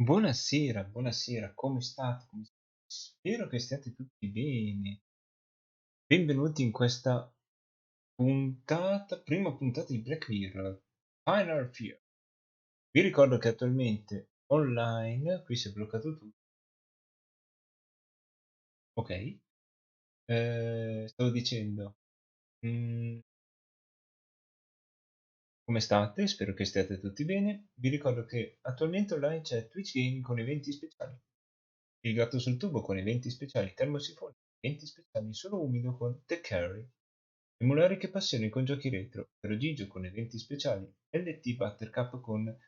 Buonasera, buonasera, come state? Spero che stiate tutti bene. Benvenuti in questa prima puntata di Black Mirror, Final Fear. Vi ricordo che attualmente online, qui si è bloccato tutto, ok? Stavo dicendo, mm, come state? Spero che stiate tutti bene. Vi ricordo che attualmente online c'è Twitch Gaming con eventi speciali. Il gatto sul tubo con eventi speciali, termosifoni, eventi speciali, solo umido con The Carry. Emulare che passioni con giochi retro, Prodigy con eventi speciali, LT Buttercup con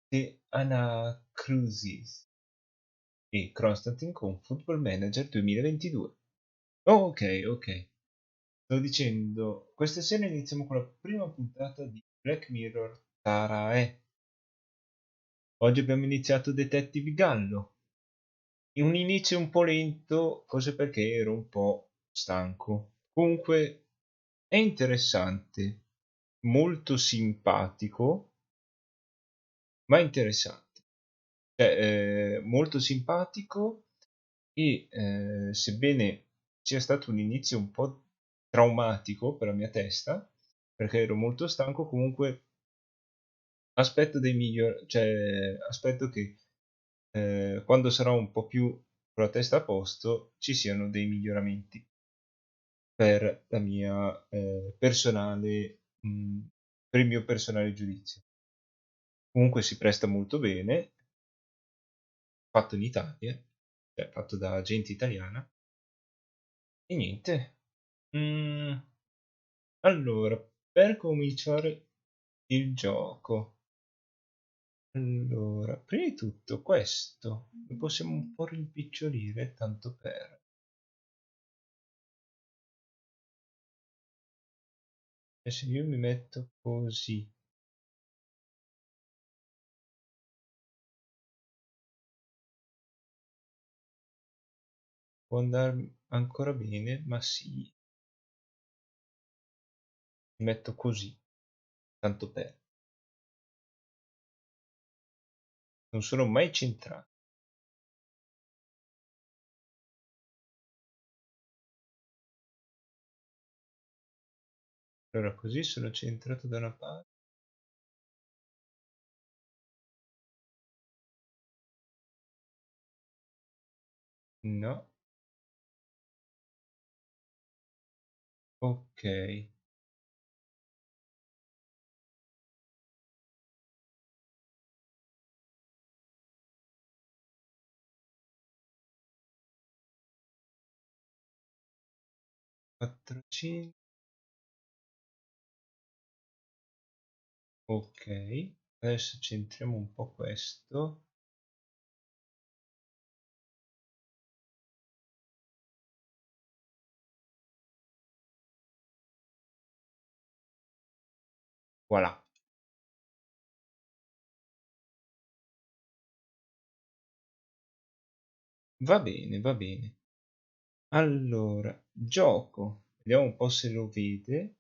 The Anacrusis e Constantine con Football Manager 2022. Ok. Sto dicendo, questa sera iniziamo con la prima puntata di Black Mirror Tarae. Oggi abbiamo iniziato Detective Gallo. Un inizio un po' lento, forse perché ero un po' stanco. Comunque è interessante, molto simpatico, ma interessante. Cioè, molto simpatico e sebbene sia stato un inizio un po' traumatico per la mia testa, perché ero molto stanco, comunque aspetto che quando sarò un po' più con la testa a posto ci siano dei miglioramenti per la mia per il mio personale giudizio. Comunque si presta molto bene, fatto in Italia, cioè fatto da gente italiana, e niente. Mm, allora, per cominciare il gioco, allora, prima di tutto questo lo possiamo un po' rimpicciolire, tanto per... E se io mi metto così, può andare ancora bene, ma sì, mi metto così, tanto per... Non sono mai centrato. Allora, così sono centrato da una parte. No, ok. Quattro, 5, ok. Adesso centriamo un po' questo. Voilà. Va bene, va bene. Allora, gioco. Vediamo un po' se lo vede.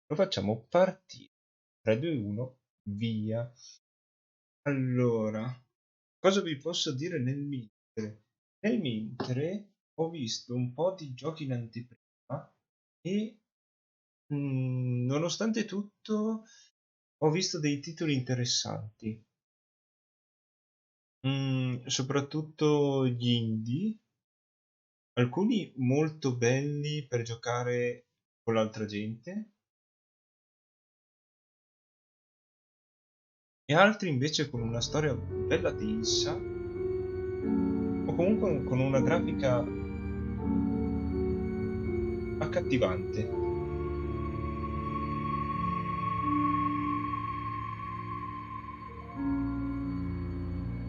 Lo facciamo partire. 3, 2, 1, via. Allora, cosa vi posso dire nel mentre? Nel mentre ho visto un po' di giochi in anteprima e nonostante tutto ho visto dei titoli interessanti. Soprattutto gli indie, alcuni molto belli per giocare con l'altra gente e altri invece con una storia bella densa o comunque con una grafica accattivante.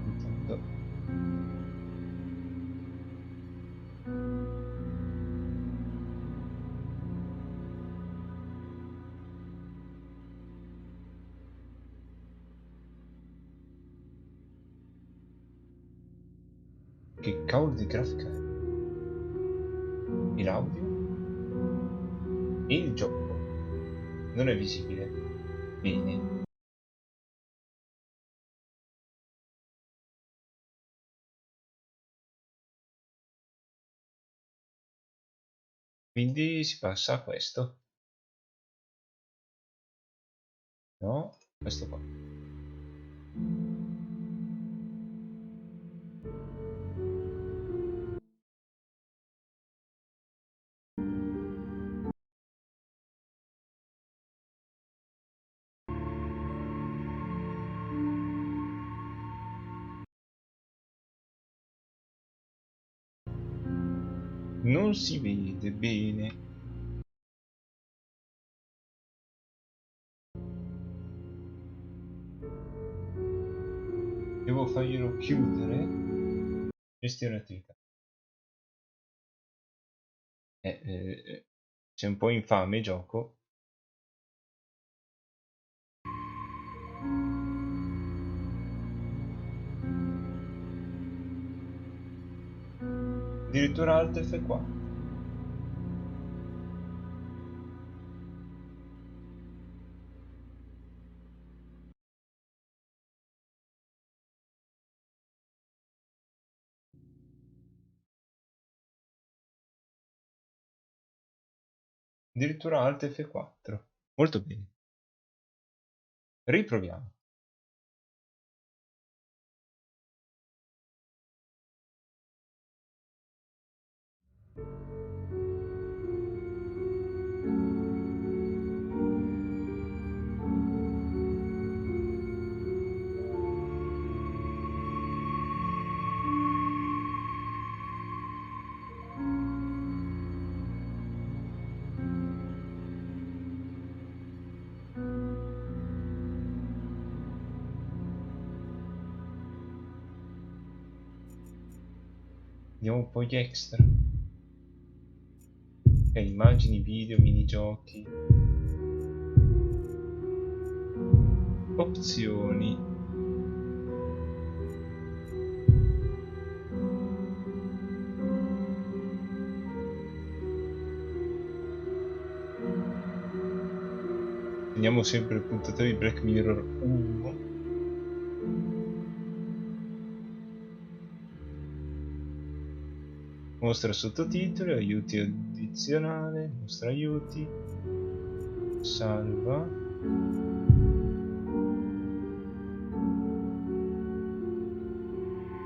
Intanto, che cavolo di grafica è? E l'audio? E il gioco? Non è visibile. Bene. Quindi si passa a questo. No, questo qua. Non si vede bene. Devo farglielo chiudere. Gestione attività. C'è un po' infame il gioco. Addirittura Alt F4. Addirittura Alt F4. Molto bene. Riproviamo. Vediamo un po' gli extra. Ok, immagini, video, minigiochi. Opzioni. Teniamo sempre il puntatore di Black Mirror 1. Mostra sottotitoli, aiuti addizionale, mostra aiuti, salva.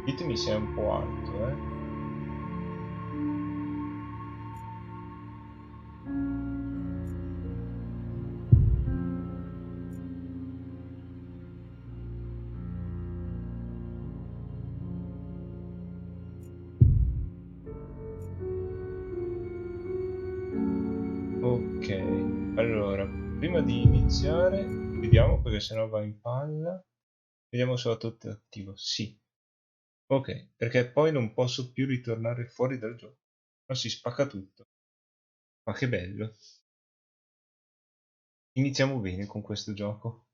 Ditemi se è un po' alto, Ok, allora, prima di iniziare, vediamo perché sennò va in palla. Vediamo se ho tutto attivo. Sì. Ok, perché poi non posso più ritornare fuori dal gioco. Ma si spacca tutto. Ma che bello. Iniziamo bene con questo gioco.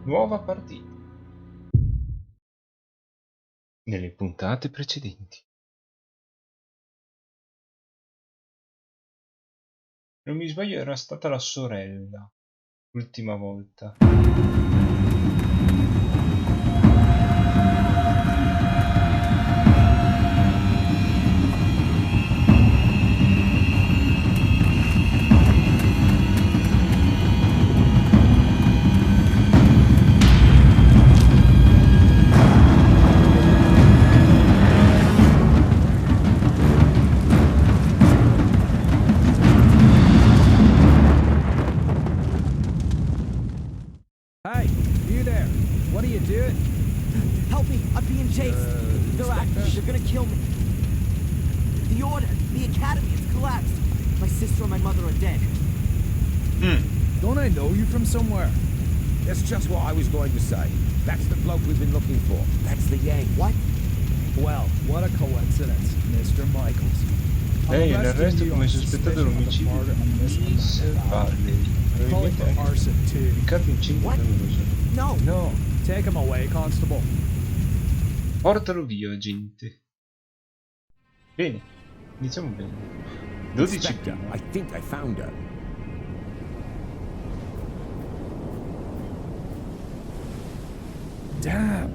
Nuova partita. Nelle puntate precedenti. Non mi sbaglio, era stata la sorella l'ultima volta. Hey, you there? What are you doing? Help me! I'm being chased! They're gonna kill me! The Order! The Academy has collapsed! My sister and my mother are dead. Don't I know you from somewhere? That's just what I was going to say. That's the bloke we've been looking for. That's the Yang. What? Well, what a coincidence, Mr. Michaels. Lei è l'arresto come sospettato dell'omicidio di Miss Valley. Calling Probabilmente for anche arson too. impiccato in cinque What? clamoroso. No. No, take him away, constable. Portalo via, agente. Bene, iniziamo bene. 12 Inspector, prima. I think I found her. Damn.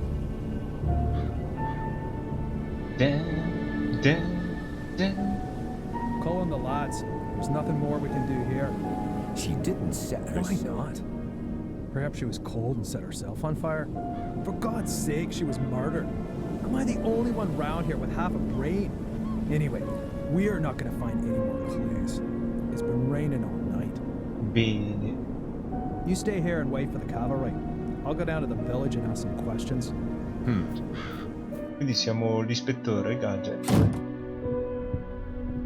Dan, dan, dan. Calling the lads. There's nothing more we can do here. She didn't set Why herself. not? Perhaps she was cold and set herself on fire. For God's sake, she was murdered. Am I the only one round here with half a brain? Anyway, we are not going to find any more clues. It's been raining all night. Bene. You stay here and wait for the cavalry. I'll go down to the village and ask some questions. Quindi siamo l'ispettore Gadget.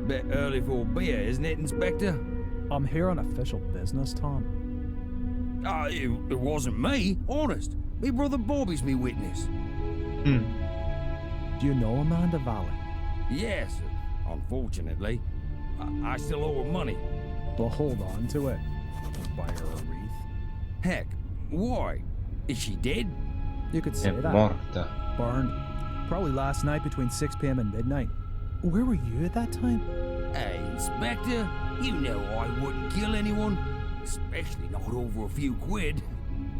Bit early for a beer, isn't it, Inspector? I'm here on official business, Tom. It wasn't me, honest. Me brother Bobby's me witness. Mm. Do you know Amanda Valley? Yes, unfortunately. I still owe her money. Well, hold on to it. Buy her a wreath. Heck, why? Is she dead? You could È say that. morta. Burned. Probably last night between 6 p.m. and midnight. Where were you at that time? Hey, Inspector, you know I wouldn't kill anyone. Especially not over a few quid.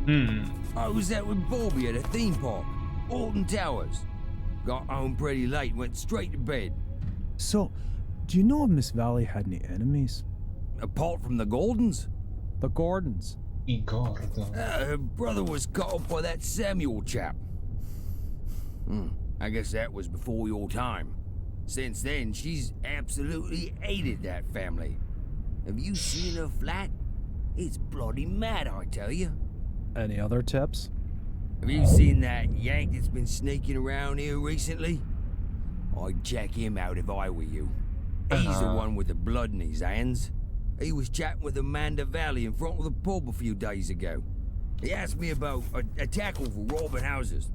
Mm. I was out with Bobby at a theme park, Alton Towers. Got home pretty late, went straight to bed. So, do you know if Miss Valley had any enemies? Apart from the Gordons, The Gordons. I Gordo. her brother was caught up by that Samuel chap. I guess that was before your time. Since then, she's absolutely hated that family. Have you seen her flat? It's bloody mad, I tell you. Any other tips? Have you seen that Yank that's been sneaking around here recently? I'd check him out if I were you. He's the one with the blood in his hands. He was chatting with Amanda Valley in front of the pub a few days ago. He asked me about a tackle for robbing houses.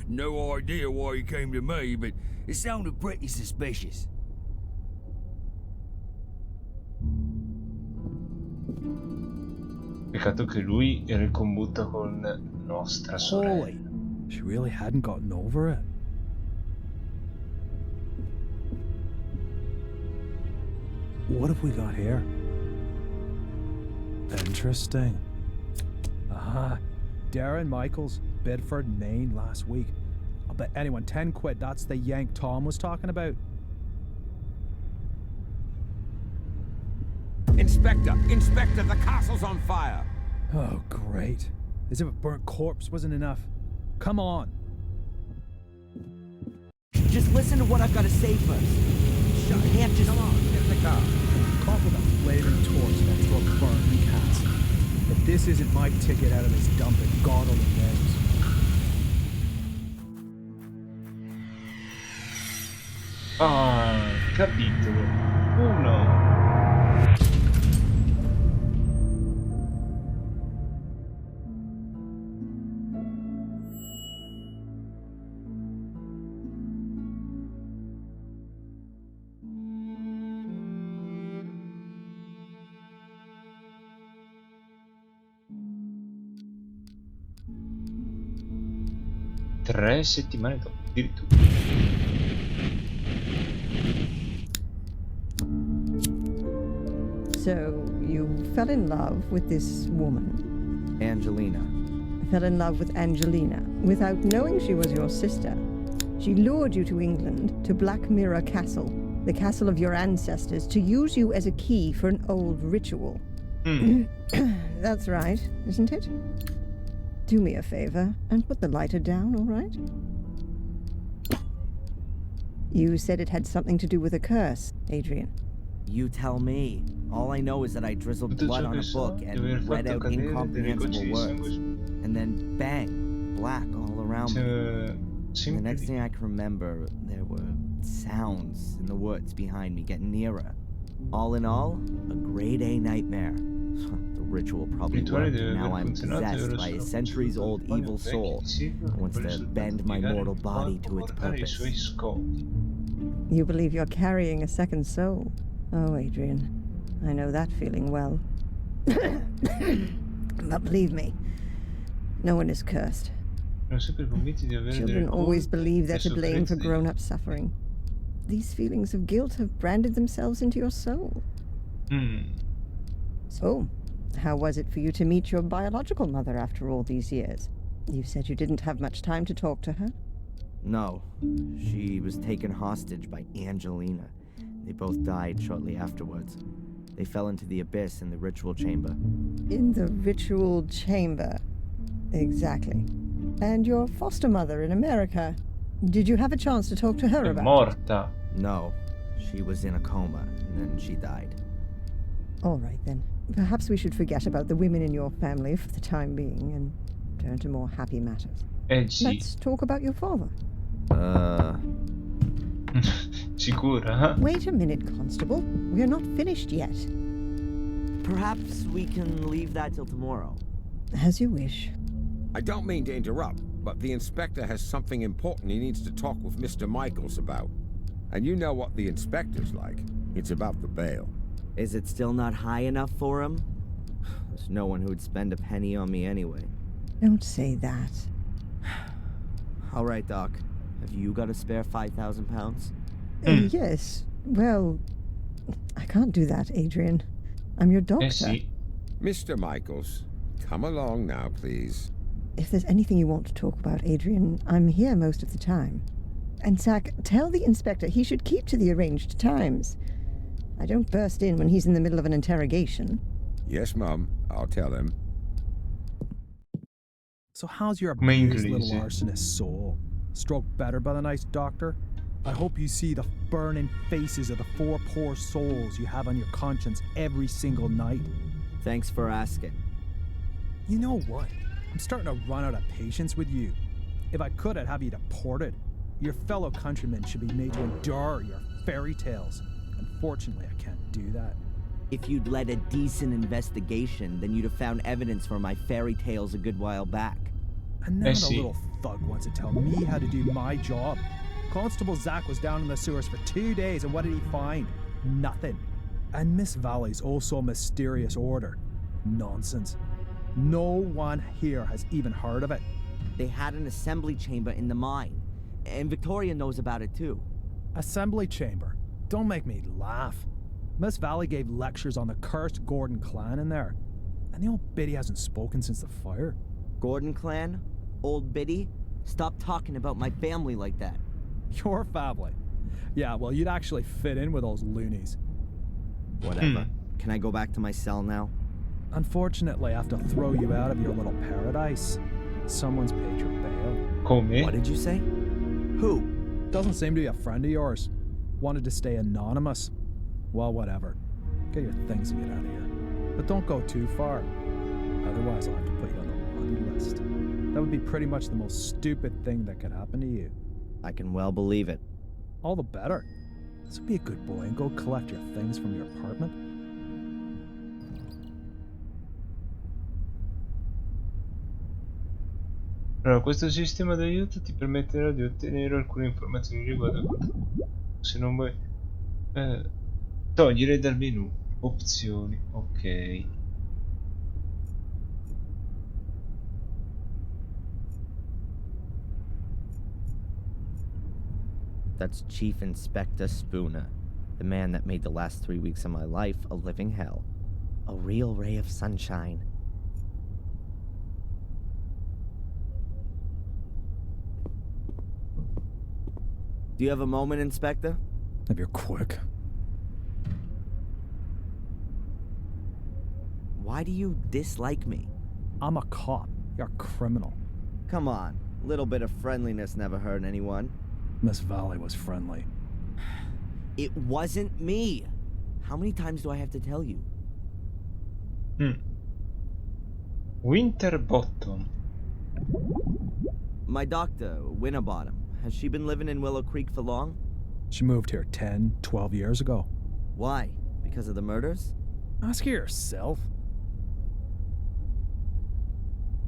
No idea why he came to me, but it sounded pretty suspicious. Peccato che lui era in combutta con nostra sorella. Holy. She really hadn't gotten over it. What have we got here? Interesting. Aha. Darren Michaels, Bedford, Maine, last week. I'll bet anyone 10 quid that's the Yank Tom was talking about. Inspector! Inspector, the castle's on fire! Oh, great. As if a burnt corpse wasn't enough. Come on. Just listen to what I've got to say first. You can't just... Come on, get in the car. Caught with a flaming torch next to a burning castle. If this isn't my ticket out of this dump, then God only knows. Ah, capitolo 1. Tre settimane dopo, addirittura. So, you fell in love with this woman? Angelina. Fell in love with Angelina without knowing she was your sister. She lured you to England, to Black Mirror Castle, the castle of your ancestors, to use you as a key for an old ritual. That's right, isn't it? Do me a favor and put the lighter down, all right? You said it had something to do with a curse, Adrian. You tell me. All I know is that I drizzled Tutto blood ciò on che a so book è and aver read fatto out cadere delle incomprehensible gocce di words. sangue And then bang, black all around me. And the sempre next lì. thing I can remember, there were sounds in the woods behind me getting nearer. All in all, a grade A nightmare. The ritual probably Il rituale worked, deve and now aver I'm funzionato e possessed ora by a sono centuries-old posseduto da un evil vecchio soul discepolo that che wants vuole to soltanto bend my piegare mortal il body corpo to its guardare i purpose. suoi scopi. You believe you're carrying a second soul. Oh, Adrian, I know that feeling well. But believe me, no one is cursed. Sono sempre convinti di avere delle Children always colpe believe they're e to blame for sofferenze. grown-up suffering. These feelings of guilt have branded themselves into your soul. So, how was it for you to meet your biological mother after all these years? You said you didn't have much time to talk to her. No, she was taken hostage by Angelina. They both died shortly afterwards. They fell into the abyss in the ritual chamber. In the ritual chamber. Exactly. And your foster mother in America. Did you have a chance to talk to her È about morta. No, she was in a coma, and then she died. it? All right, then. Perhaps we should forget about the women in your family for the time being and turn to more happy matters. Sì. Let's talk about your father. Sicura? Wait a minute, Constable. We are not finished yet. Perhaps we can leave that till tomorrow. As you wish. I don't mean to interrupt, but the inspector has something important he needs to talk with Mr. Michaels about. And you know what the inspector's like. It's about the bail. Is it still not high enough for him? There's no one who would spend a penny on me anyway. Don't say that. All right, Doc. Have you got a spare 5,000 pounds? Yes. Well, I can't do that, Adrian. I'm your doctor. Sì. Mr. Michaels, come along now, please. If there's anything you want to talk about, Adrian, I'm here most of the time. And Zach, tell the inspector he should keep to the arranged times. I don't burst in when he's in the middle of an interrogation. Yes, Mum, I'll tell him. So how's your Come abused little inglese. arsonist soul? Stroke better by the nice doctor? I hope you see the burning faces of the 4 poor souls you have on your conscience every single night. Thanks for asking. You know what? I'm starting to run out of patience with you. If I could, I'd have you deported. Your fellow countrymen should be made to endure your fairy tales. Unfortunately, I can't do that. If you'd led a decent investigation, then you'd have found evidence for my fairy tales a good while back. And now the see. little thug wants to tell me how to do my job. Constable Zach was down in the sewers for 2 days, and what did he find? Nothing. And Miss Valley's also mysterious order. Nonsense. No one here has even heard of it. They had an assembly chamber in the mine, and Victoria knows about it too. Assembly chamber. Don't make me laugh. Miss Valley gave lectures on the cursed Gordon clan in there. And the old biddy hasn't spoken since the fire. Gordon clan? Old Biddy? Stop talking about my family like that. Your family. Yeah, well, you'd actually fit in with those loonies. Whatever. Can I go back to my cell now? Unfortunately, I have to throw you out of your little paradise. Someone's paid your bail. Come? What did you say? Who? Doesn't seem to be a friend of yours. Wanted to stay anonymous. Well, whatever. Get your things and get out of here. But don't go too far. Otherwise, I'll have to put you on the naughty list. That would be pretty much the most stupid thing that could happen to you. I can well believe it. All the better. So be a good boy and go collect your things from your apartment. Allora, questo sistema d'aiuto ti permetterà di ottenere alcune informazioni riguardo a quanto. Se non vuoi togliere dal menu opzioni, ok. That's Chief Inspector Spooner, the man that made the last 3 weeks of my life a living hell. A real ray of sunshine. Do you have a moment, Inspector? If you're quick. Why do you dislike me? I'm a cop. You're a criminal. Come on, a little bit of friendliness never hurt anyone. Miss Valley was friendly. It wasn't me! How many times do I have to tell you? Winterbottom. My doctor, Winterbottom, has she been living in Willow Creek for long? She moved here 10, 12 years ago. Why? Because of the murders? Ask her yourself.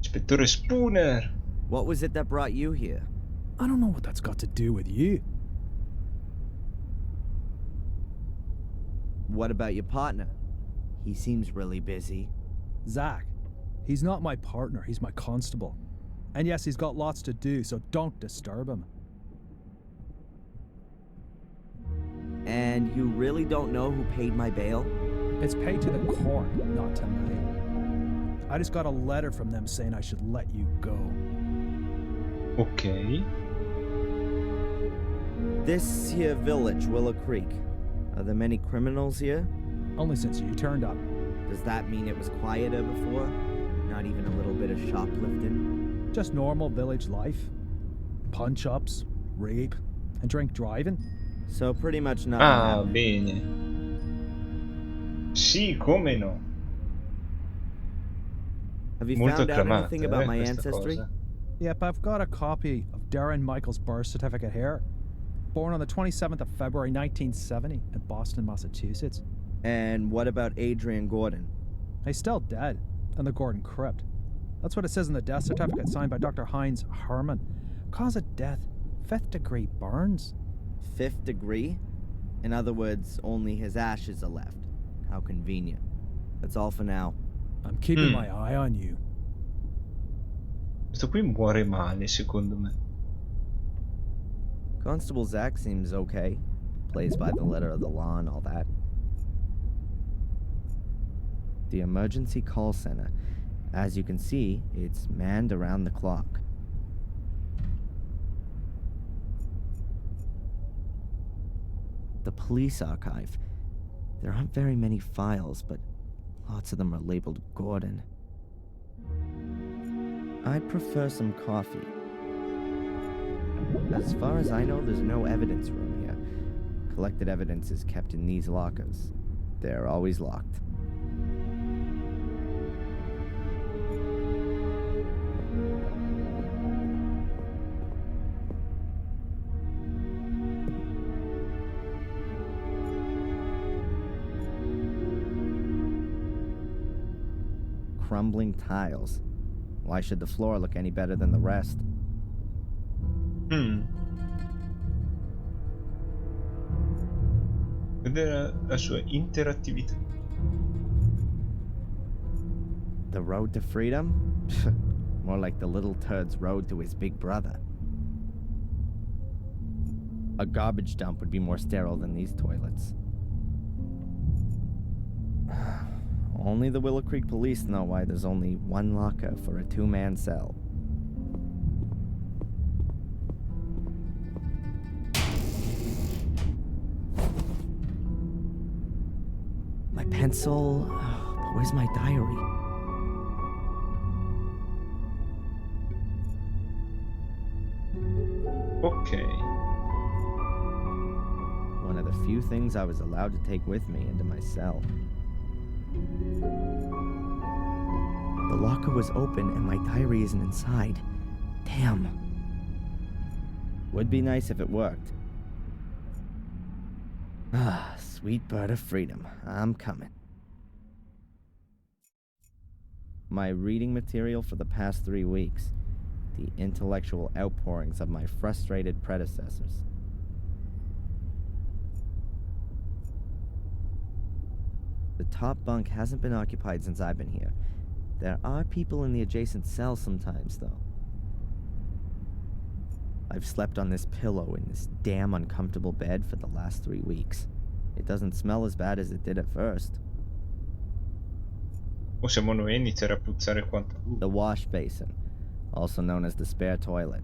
Ispettore Spooner. What was it that brought you here? I don't know what that's got to do with you. What about your partner? He seems really busy. Zach. He's not my partner, he's my constable. And yes, he's got lots to do, so don't disturb him. And you really don't know who paid my bail? It's paid to the court, not to me. I just got a letter from them saying I should let you go. Ok. This here village, Willow Creek. Are there many criminals here? Only since you turned up. Does that mean it was quieter before? Not even a little bit of shoplifting? Just normal village life. Punch-ups, rape, and drink driving. So pretty much nothing Ah, happened. bene. Sì, come no. Have you Molto found out acclamata, anything about my questa ancestry? cosa. Yep, I've got a copy of Darren Michael's birth certificate here. Born on the 27th of February 1970 in Boston, Massachusetts. And what about Adrian Gordon? He's still dead in the Gordon Crypt. That's what it says in the death certificate signed by Dr. Heinz Herman. Cause of death, 5th degree burns. 5th degree? In other words, only his ashes are left. How convenient. That's all for now. I'm keeping my eye on you. Questo qui muore male, secondo me. Constable Zach seems okay. Plays by the letter of the law and all that. The emergency call center. As you can see, it's manned around the clock. The police archive. There aren't very many files, but lots of them are labeled Gordon. I'd prefer some coffee. As far as I know, there's no evidence room here. Collected evidence is kept in these lockers. They're always locked. Crumbling tiles. Why should the floor look any better than the rest? Vedere la sua interattività. The road to freedom? More like the little turd's road to his big brother. A garbage dump would be more sterile than these toilets. Only the Willow Creek police know why there's only one locker for a 2-man cell. My pencil... but where's my diary? Ok. One of the few things I was allowed to take with me into my cell. The locker was open and my diary isn't inside. Damn. Would be nice if it worked. Ah, sweet bird of freedom. I'm coming. My reading material for the past 3 weeks. The intellectual outpourings of my frustrated predecessors. The top bunk hasn't been occupied since I've been here. There are people in the adjacent cell sometimes, though. I've slept on this pillow in this damn uncomfortable bed for the last 3 weeks. It doesn't smell as bad as it did at first. Possiamo noi iniziare a puzzare quanto... The wash basin, also known as the spare toilet.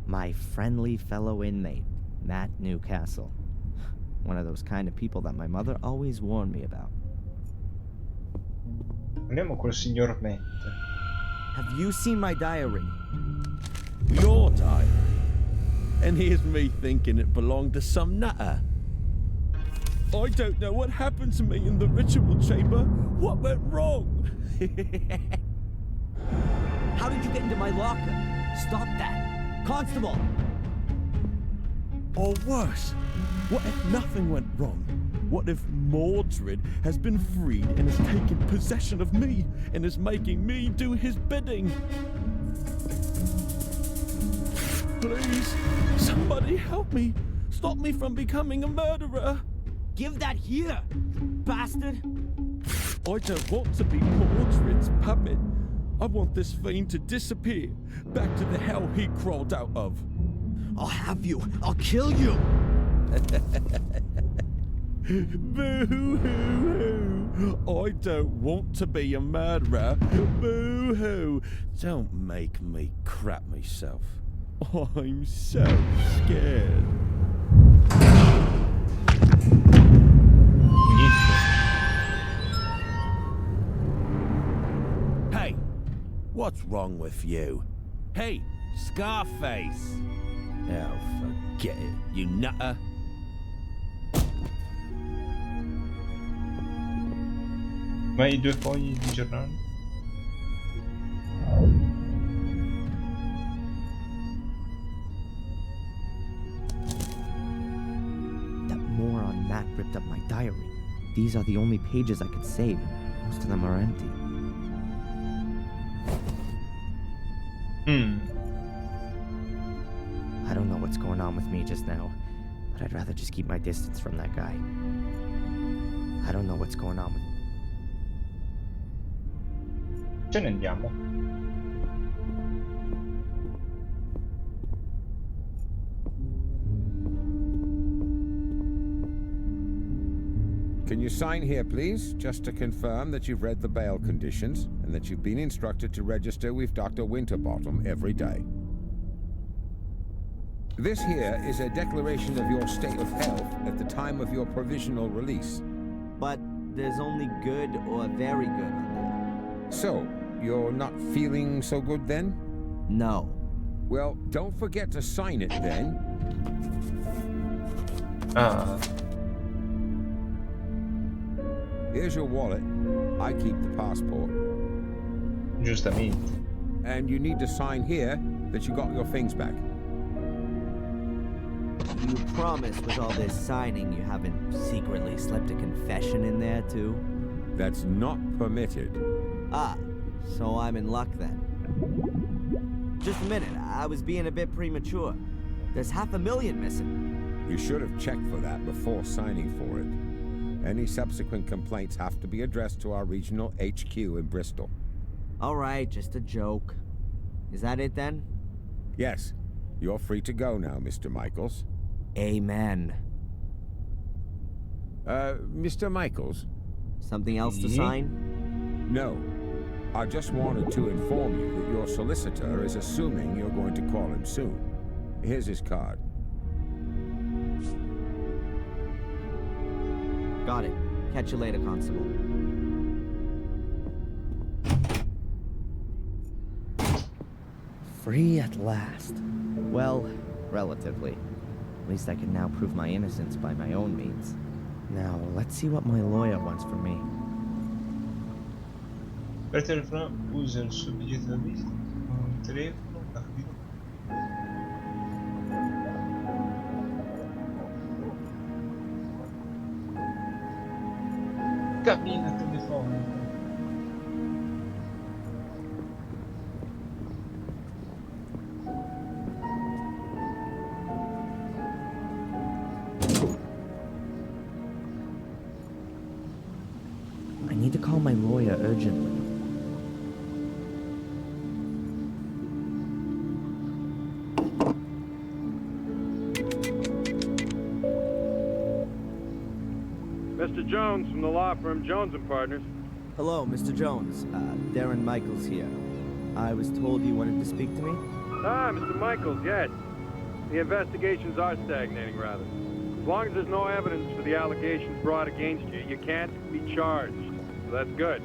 My friendly fellow inmate, Matt Newcastle. One of those kind of people that my mother always warned me about. Parliamo col signor Matt. Have you seen my diary? Your diary? And here's me thinking it belonged to some nutter. I don't know what happened to me in the ritual chamber. What went wrong? How did you get into my locker? Stop that! Constable! Or worse, what if nothing went wrong? What if Mordred has been freed and has taken possession of me and is making me do his bidding? Please, somebody help me. Stop me from becoming a murderer. Give that here, bastard! I don't want to be Mordred's puppet. I want this fiend to disappear, back to the hell he crawled out of. I'll have you. I'll kill you. Boo-hoo-hoo! I don't want to be a murderer. Boo-hoo! Don't make me crap myself. I'm so scared. Hey, what's wrong with you? Hey, Scarface! Oh, forget it, you nutter. Ma i 2 fogli di giornale? That moron Matt ripped up my diary. These are the only pages I could save. Most of them are empty. I don't know what's going on with me just now, but I'd rather just keep my distance from that guy. I don't know what's going on with... Ce ne andiamo. Can you sign here, please, just to confirm that you've read the bail conditions and that you've been instructed to register with Dr. Winterbottom every day. This here is a declaration of your state of health at the time of your provisional release. But there's only good or very good on there. So, you're not feeling so good then? No. Well, don't forget to sign it then. Here's your wallet. I keep the passport. Giustamente. And you need to sign here that you got your things back. You promise with all this signing you haven't secretly slipped a confession in there too? That's not permitted. Ah, so I'm in luck then. Just a minute, I was being a bit premature. There's $500,000 missing. You should have checked for that before signing for it. Any subsequent complaints have to be addressed to our regional HQ in Bristol. Alright, just a joke. Is that it then? Yes, you're free to go now, Mr. Michaels. Amen. Mr. Michaels? Something else to sign? No. I just wanted to inform you that your solicitor is assuming you're going to call him soon. Here's his card. Got it. Catch you later, Constable. Free at last. Well, relatively. At least I can now prove my innocence by my own means. Now, let's see what my lawyer wants from me. Per telefono usa il suo biglietto da visita, un telefono, capito? Cammina il telefono. I need to call my lawyer urgently. Mr. Jones from the law firm Jones & Partners. Hello, Mr. Jones. Darren Michaels here. I was told you wanted to speak to me? Ah, Mr. Michaels, yes. The investigations are stagnating, rather. As long as there's no evidence for the allegations brought against you, you can't be charged. So that's good.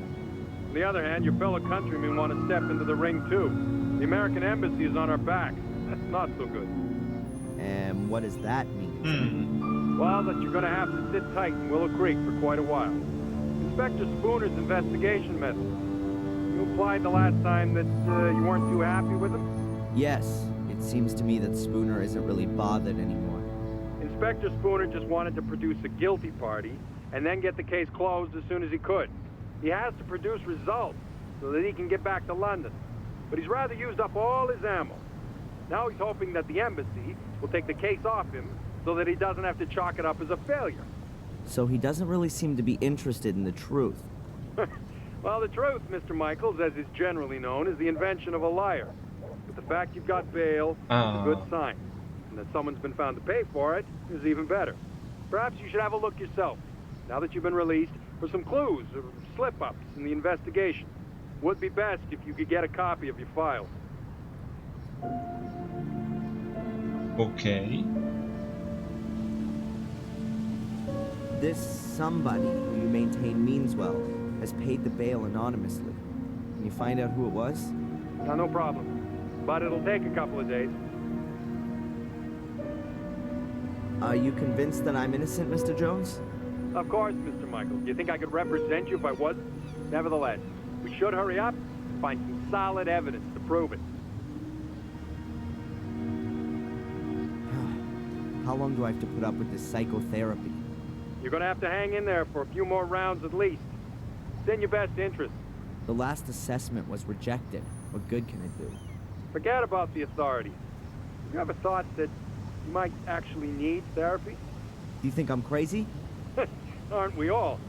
On the other hand, your fellow countrymen want to step into the ring, too. The American embassy is on our back. That's not so good. And what does that mean? Well, that you're going to have to sit tight in Willow Creek for quite a while. Inspector Spooner's investigation methods. You implied the last time that you weren't too happy with him? Yes. It seems to me that Spooner isn't really bothered anymore. Inspector Spooner just wanted to produce a guilty party and then get the case closed as soon as he could. He has to produce results so that he can get back to London. But he's rather used up all his ammo. Now he's hoping that the embassy will take the case off him so that he doesn't have to chalk it up as a failure. So he doesn't really seem to be interested in the truth. Well, the truth, Mr. Michaels, as is generally known, is the invention of a liar. But the fact you've got bail is a good sign. And that someone's been found to pay for it is even better. Perhaps you should have a look yourself, now that you've been released, for some clues or slip-ups in the investigation. Would be best if you could get a copy of your file. Ok. This somebody who you maintain means well has paid the bail anonymously. Can you find out who it was? No problem. But it'll take a couple of days. Are you convinced that I'm innocent, Mr. Jones? Of course, Mr. Michaels. You think I could represent you if I was? Nevertheless, we should hurry up and find some solid evidence to prove it. How long do I have to put up with this psychotherapy? You're gonna have to hang in there for a few more rounds at least. It's in your best interest. The last assessment was rejected. What good can it do? Forget about the authorities. You ever thought that you might actually need therapy? Do you think I'm crazy? Aren't we all?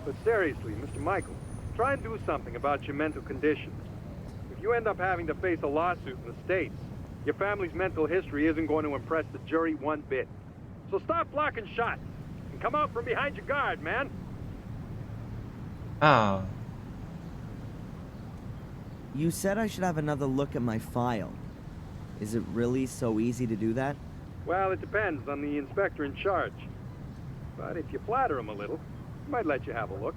But seriously, Mr. Michael, try and do something about your mental condition. If you end up having to face a lawsuit in the States, your family's mental history isn't going to impress the jury one bit. So stop blocking shots and come out from behind your guard, man. Ah, You said I should have another look at my file. Is it really so easy to do that? Well, it depends on the inspector in charge. But if you flatter him a little, he might let you have a look.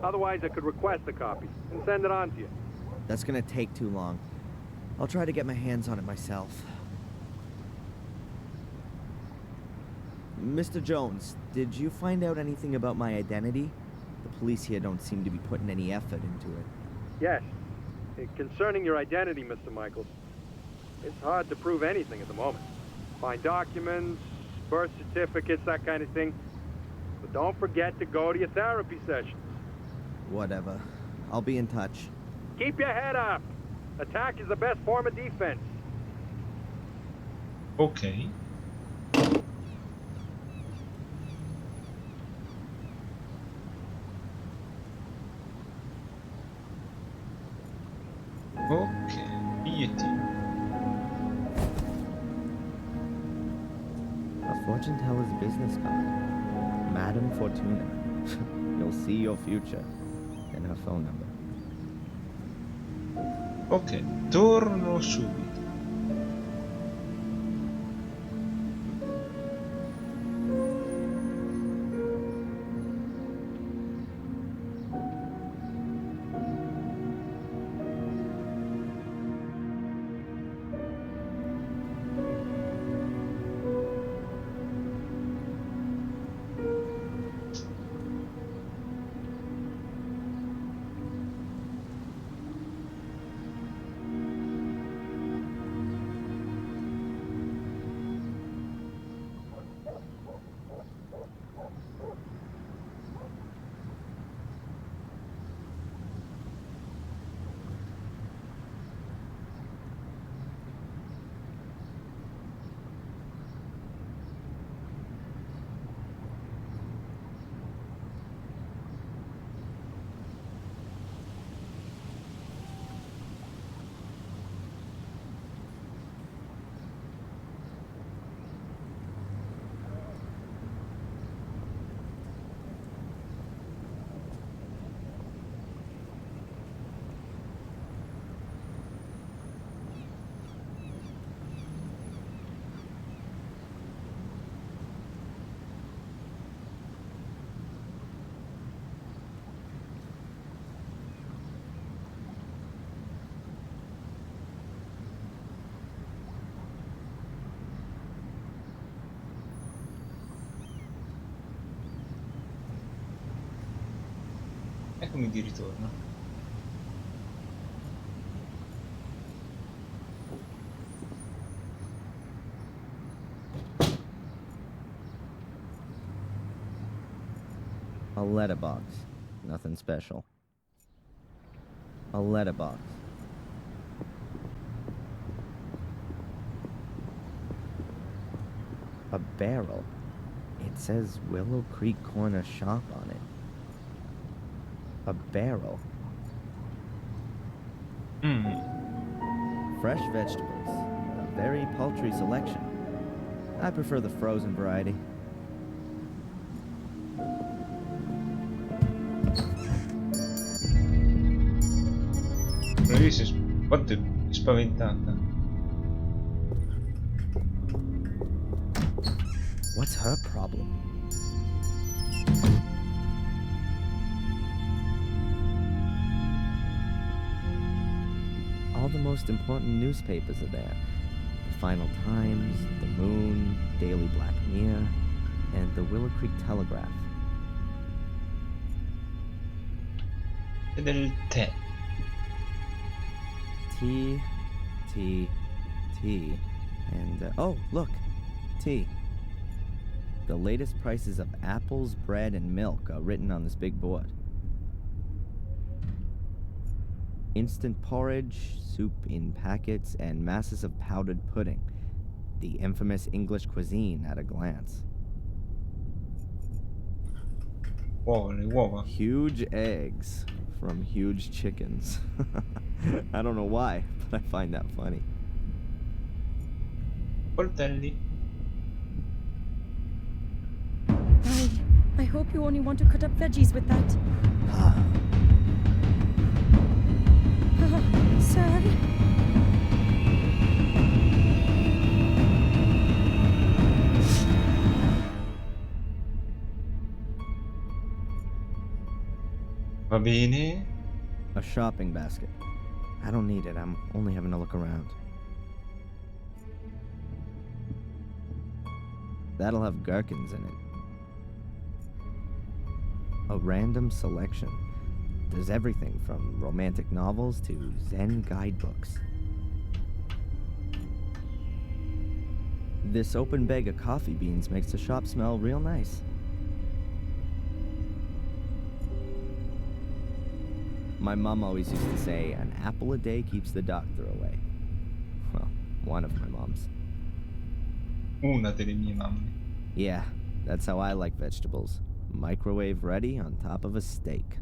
Otherwise, I could request a copy and send it on to you. That's gonna take too long. I'll try to get my hands on it myself. Mr. Jones, did you find out anything about my identity? The police here don't seem to be putting any effort into it. Yes. Concerning your identity, Mr. Michaels, it's hard to prove anything at the moment. Find documents, birth certificates, that kind of thing. But don't forget to go to your therapy sessions. Whatever. I'll be in touch. Keep your head up. Attack is the best form of defense. ok. Ok, bigliettino. A fortune teller's business card. Madam Fortuna. You'll see your future. And her phone number. Ok, torno subito. Eccomi di ritorno. A letterbox. Nothing special. A letterbox. A barrel. It says Willow Creek Corner Shop on it. A barrel. Fresh vegetables. A very paltry selection. I prefer the frozen variety. Lì quanto è spaventata. What's her problem? All the most important newspapers are there. The Final Times, The Moon, Daily Black Mirror, and the Willow Creek Telegraph. E del tè. Tea, tea, tea, and oh, look, tea. The latest prices of apples, bread, and milk are written on this big board. Instant porridge, soup in packets, and masses of powdered pudding. The infamous English cuisine at a glance. Uova, le uova. Huge eggs from huge chickens. I don't know why, but I find that funny. Coltelli. I hope you only want to cut up veggies with that. Sir? Va bene. A shopping basket. I don't need it, I'm only having a look around. That'll have gherkins in it. A random selection. There's everything from romantic novels to Zen guidebooks. This open bag of coffee beans makes the shop smell real nice. My mom always used to say, an apple a day keeps the doctor away. Well, one of my moms. Una delle mie mamme. Yeah, that's how I like vegetables. Microwave ready on top of a steak.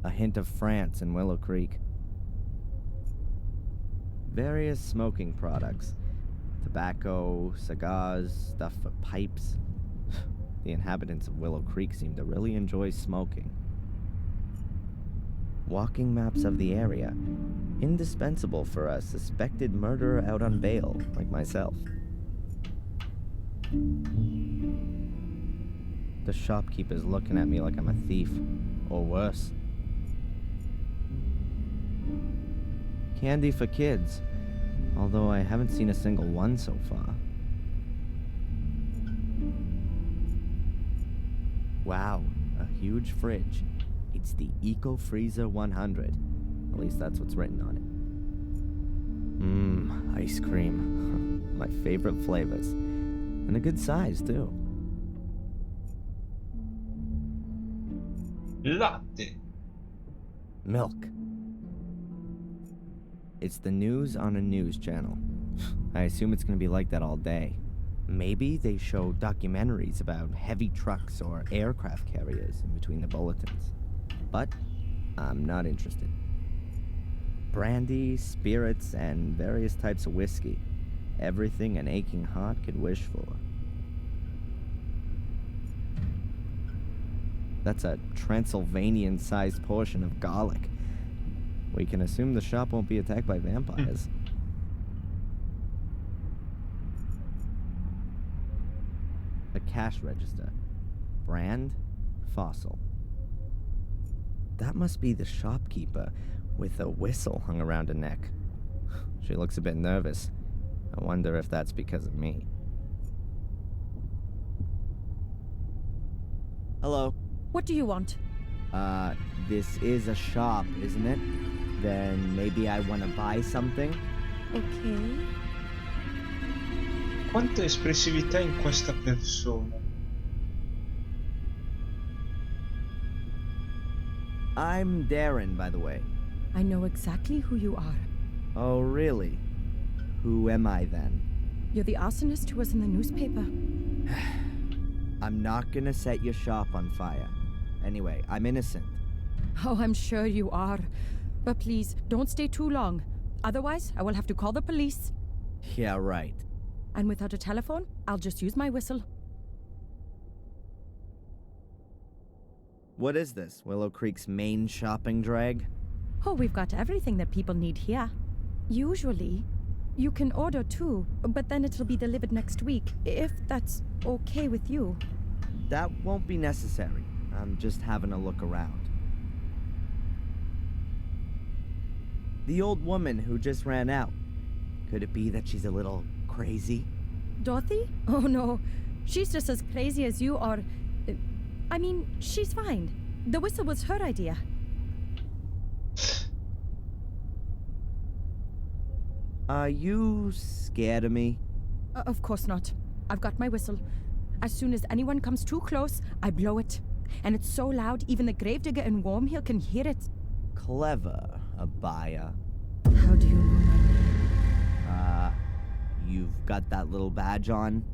A hint of France in Willow Creek. Various smoking products. Tobacco, cigars, stuff for pipes. The inhabitants of Willow Creek seem to really enjoy smoking. Walking maps of the area. Indispensable for a suspected murderer out on bail, like myself. The shopkeeper's looking at me like I'm a thief, or worse. Candy for kids, although I haven't seen a single one so far. Wow, a huge fridge. It's the Eco Freezer 100. At least that's what's written on it. Ice cream. My favorite flavors. And a good size, too. Latte. Milk. It's the news on a news channel. I assume it's gonna be like that all day. Maybe they show documentaries about heavy trucks or aircraft carriers in between the bulletins. But I'm not interested. Brandy, spirits, and various types of whiskey. Everything an aching heart could wish for. That's a Transylvanian-sized portion of garlic. We can assume the shop won't be attacked by vampires. A cash register. Brand, Fossil. That must be the shopkeeper with a whistle hung around her neck. She looks a bit nervous. I wonder if that's because of me. Hello. What do you want? This is a shop, isn't it? Then maybe I want to buy something? Okay. Quanta espressività in questa persona. I'm Darren, by the way. I know exactly who you are. Oh, really? Who am I then? You're the arsonist who was in the newspaper. I'm not gonna set your shop on fire. Anyway, I'm innocent. Oh, I'm sure you are. But please, don't stay too long. Otherwise, I will have to call the police. Yeah, right. And without a telephone, I'll just use my whistle. What is this? Willow Creek's main shopping drag? Oh, we've got everything that people need here. Usually, you can order too, but then it'll be delivered next week, if that's okay with you. That won't be necessary. I'm just having a look around. The old woman who just ran out. Could it be that she's a little crazy? Dorothy? Oh no, she's just as crazy as you are. I mean, she's fine. The whistle was her idea. Are you scared of me? Of course not. I've got my whistle. As soon as anyone comes too close, I blow it. And it's so loud, even the gravedigger in Wormhill can hear it. Clever, Abaya. How do you know my name? You've got that little badge on?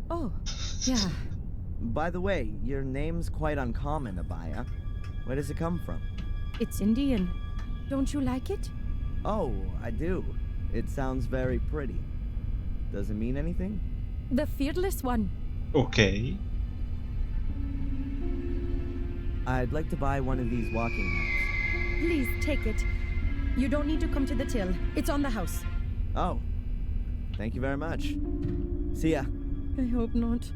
Oh, yeah. By the way, your name's quite uncommon, Abaya. Where does it come from? It's Indian. Don't you like it? Oh, I do. It sounds very pretty. Does it mean anything? The fearless one. Ok. I'd like to buy one of these walking hats. Please, take it. You don't need to come to the till. It's on the house. Oh. Thank you very much. See ya. I hope not.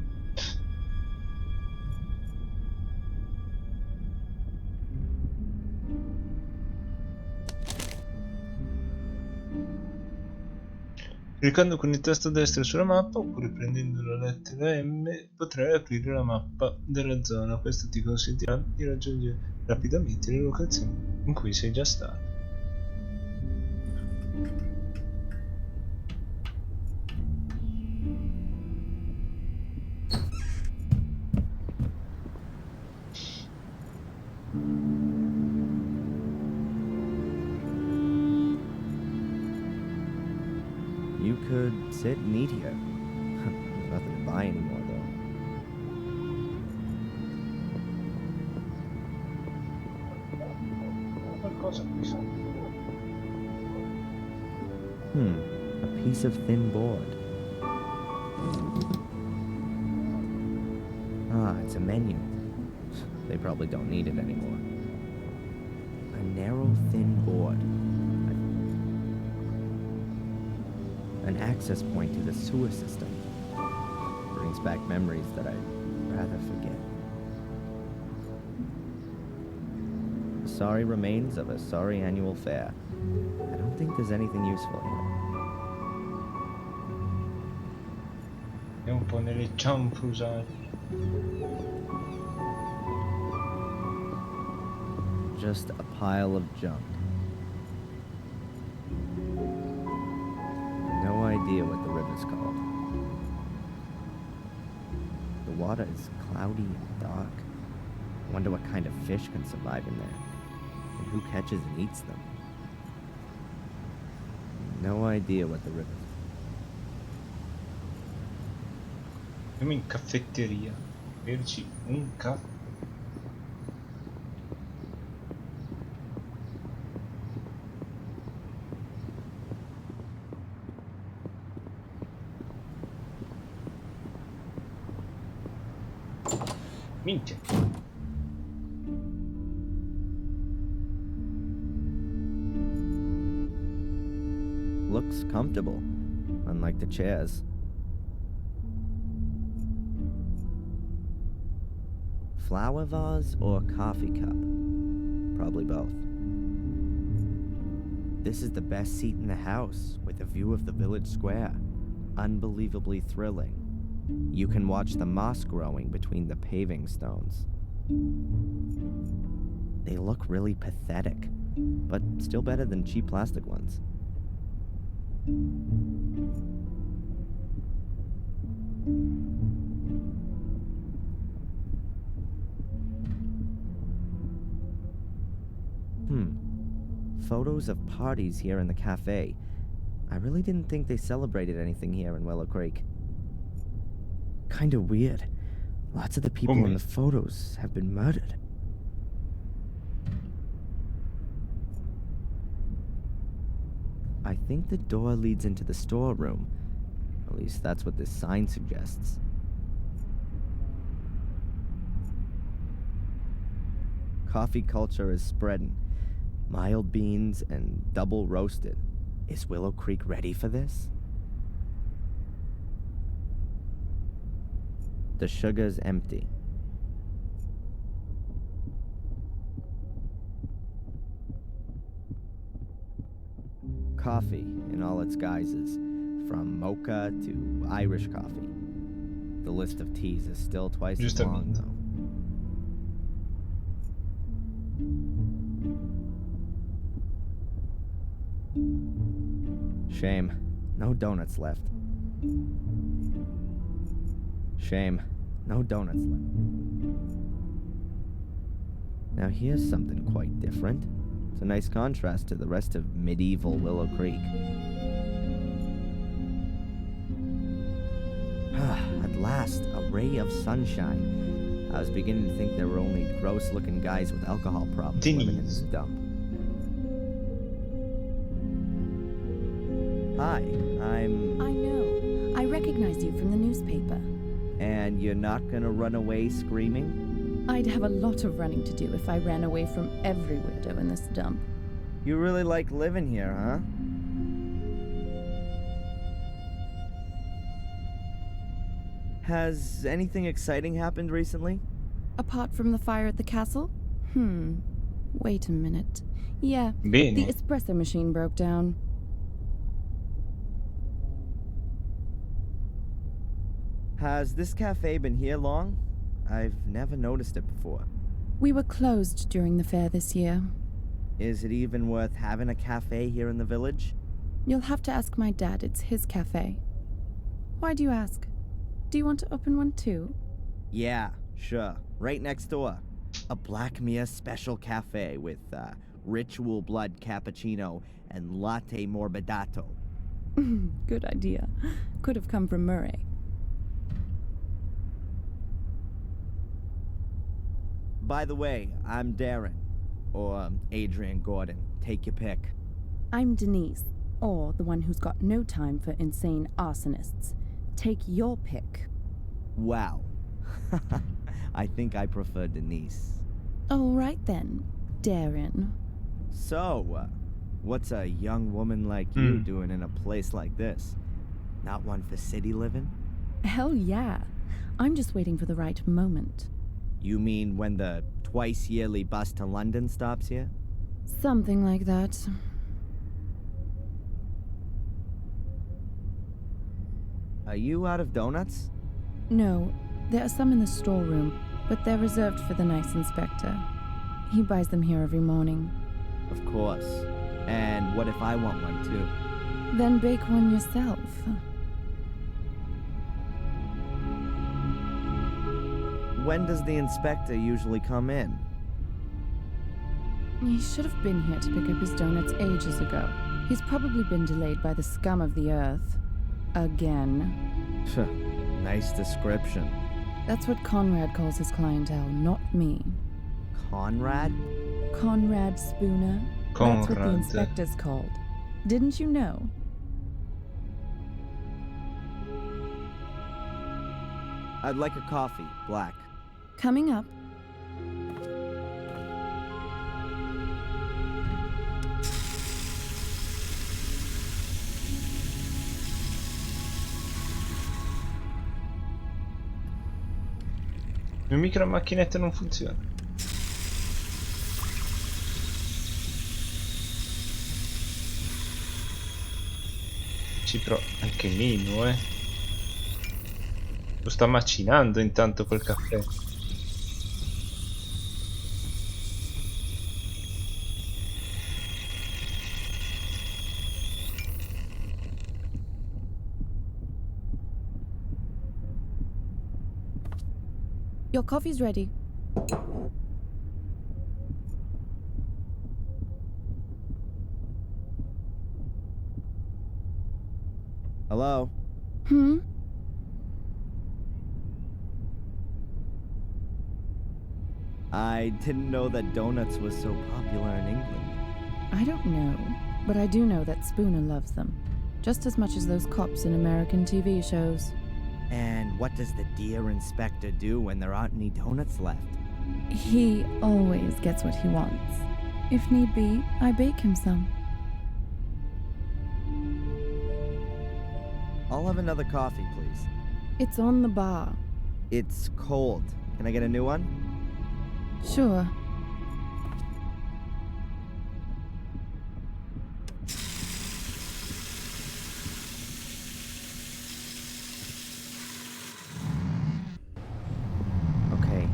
Cliccando con il tasto destro sulla mappa oppure prendendo la lettera M potrai aprire la mappa della zona. Questo ti consentirà di raggiungere rapidamente le locazioni in cui sei già stato. You could sit and eat here. There's nothing to buy anymore, though. Qualcosa qui sotto. A piece of thin board. Ah, it's a menu. They probably don't need it anymore. A narrow, thin board. An access point to the sewer system. Brings back memories that I'd rather forget. Sorry remains of a sorry annual fair. I don't think there's anything useful here. È un po' nelle ciampe usate. Just a pile of junk. No idea what the river's called. The water is cloudy and dark. I wonder what kind of fish can survive in there. And who catches and eats them. No idea what the river's. Andiamo in caffetteria. Berci un caffè. Minchia. Looks comfortable, unlike the chairs. Flower vase or coffee cup? Probably both. This is the best seat in the house, with a view of the village square. Unbelievably thrilling. You can watch the moss growing between the paving stones. They look really pathetic, but still better than cheap plastic ones. Photos of parties here in the cafe. I really didn't think they celebrated anything here in Willow Creek. Kinda weird. Lots of the people in the photos have been murdered. I think the door leads into the storeroom. At least that's what this sign suggests. Coffee culture is spreading. Mild beans and double roasted. Is Willow Creek ready for this? The sugar's empty. Coffee in all its guises, from mocha to Irish coffee. The list of teas is still twice as long, though. Shame. No donuts left. Shame. No donuts left. Now here's something quite different. It's a nice contrast to the rest of medieval Willow Creek. At last, a ray of sunshine. I was beginning to think there were only gross-looking guys with alcohol problems living in this dump. Hi, I know. I recognize you from the newspaper. And you're not gonna run away screaming? I'd have a lot of running to do if I ran away from every weirdo in this dump. You really like living here, huh? Has anything exciting happened recently? Apart from the fire at the castle? Wait a minute. Yeah, Bene. the espresso machine broke down. Has this cafe been here long? I've never noticed it before. We were closed during the fair this year. Is it even worth having a cafe here in the village? You'll have to ask my dad. It's his cafe. Why do you ask? Do you want to open one too? Yeah, sure. Right next door. A Black Mia special cafe with ritual blood cappuccino and latte morbidato. Good idea. Could have come from Murray. By the way, I'm Darren. Or Adrian Gordon. Take your pick. I'm Denise, or the one who's got no time for insane arsonists. Take your pick. Wow. I think I prefer Denise. All right then, Darren. So, what's a young woman like you doing in a place like this? Not one for city living? Hell yeah. I'm just waiting for the right moment. You mean when the twice-yearly bus to London stops here? Something like that. Are you out of donuts? No, there are some in the storeroom, but they're reserved for the nice inspector. He buys them here every morning. Of course. And what if I want one too? Then bake one yourself. When does the inspector usually come in? He should have been here to pick up his donuts ages ago. He's probably been delayed by the scum of the earth. Again. Nice description. That's what Conrad calls his clientele, not me. Conrad? Conrad Spooner. That's what the inspector's called. Didn't you know? I'd like a coffee, black. Coming up. Il mio micro macchinetta non funziona. Ci provo anche Mino, Lo sta macinando intanto col caffè. Your coffee's ready. Hello? Hmm? I didn't know that donuts was so popular in England. I don't know, but I do know that Spooner loves them. Just as much as those cops in American TV shows. And what does the dear inspector do when there aren't any donuts left? He always gets what he wants. If need be, I bake him some. I'll have another coffee, please. It's on the bar. It's cold. Can I get a new one? Sure. Okay,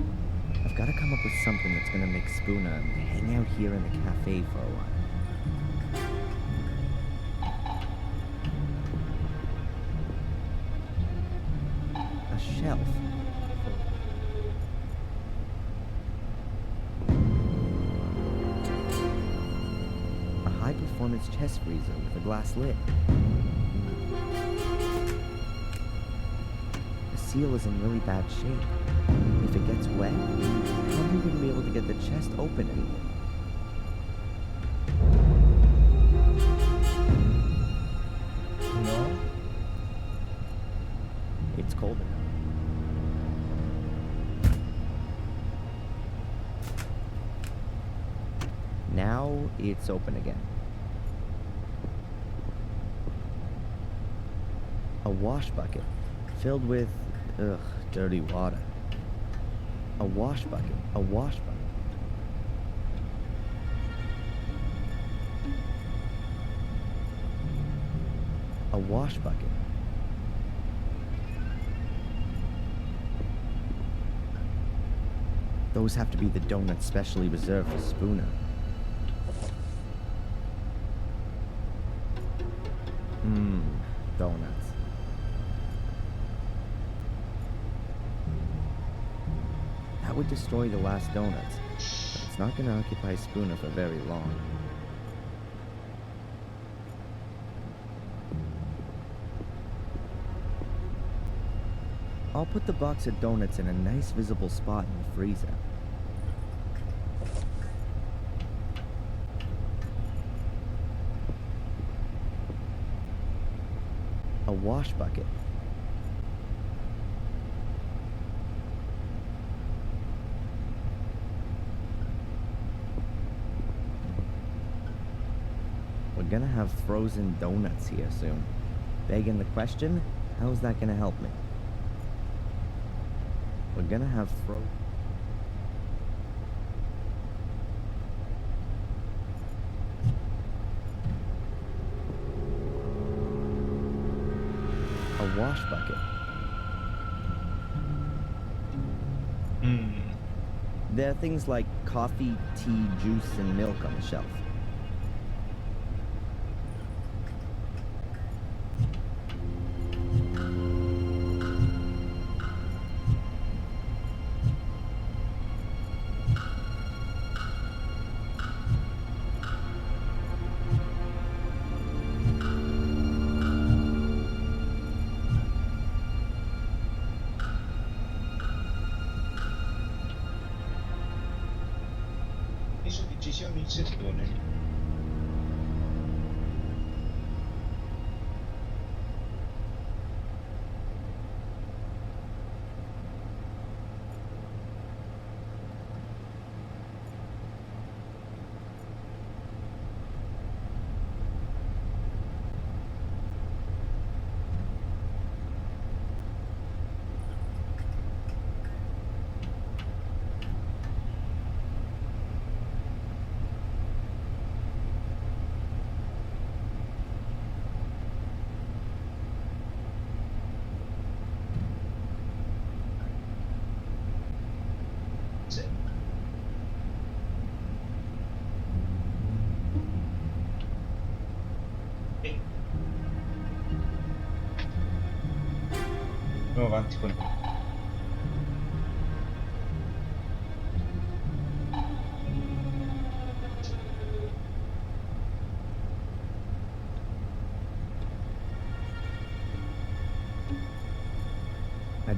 I've got to come up with something that's gonna make Spooner hang out here in the cafe for a while. A shelf. A high-performance chest freezer with a glass lid. The seal is in really bad shape. If it gets wet, I probably wouldn't be able to get the chest open anymore. No? It's cold enough. Now it's open again. A wash bucket filled with, dirty water. A wash bucket. A wash bucket. A wash bucket. Those have to be the donuts specially reserved for Spooner. Donuts. That would destroy the last donuts, but it's not going to occupy Spooner for very long. I'll put the box of donuts in a nice visible spot in the freezer. A wash bucket. We're gonna have frozen donuts here soon. Begging the question, how's that gonna help me? We're gonna have a wash bucket. There are things like coffee, tea, juice, and milk on the shelf. Penso che ci sia un insettone. Andiamo avanti con...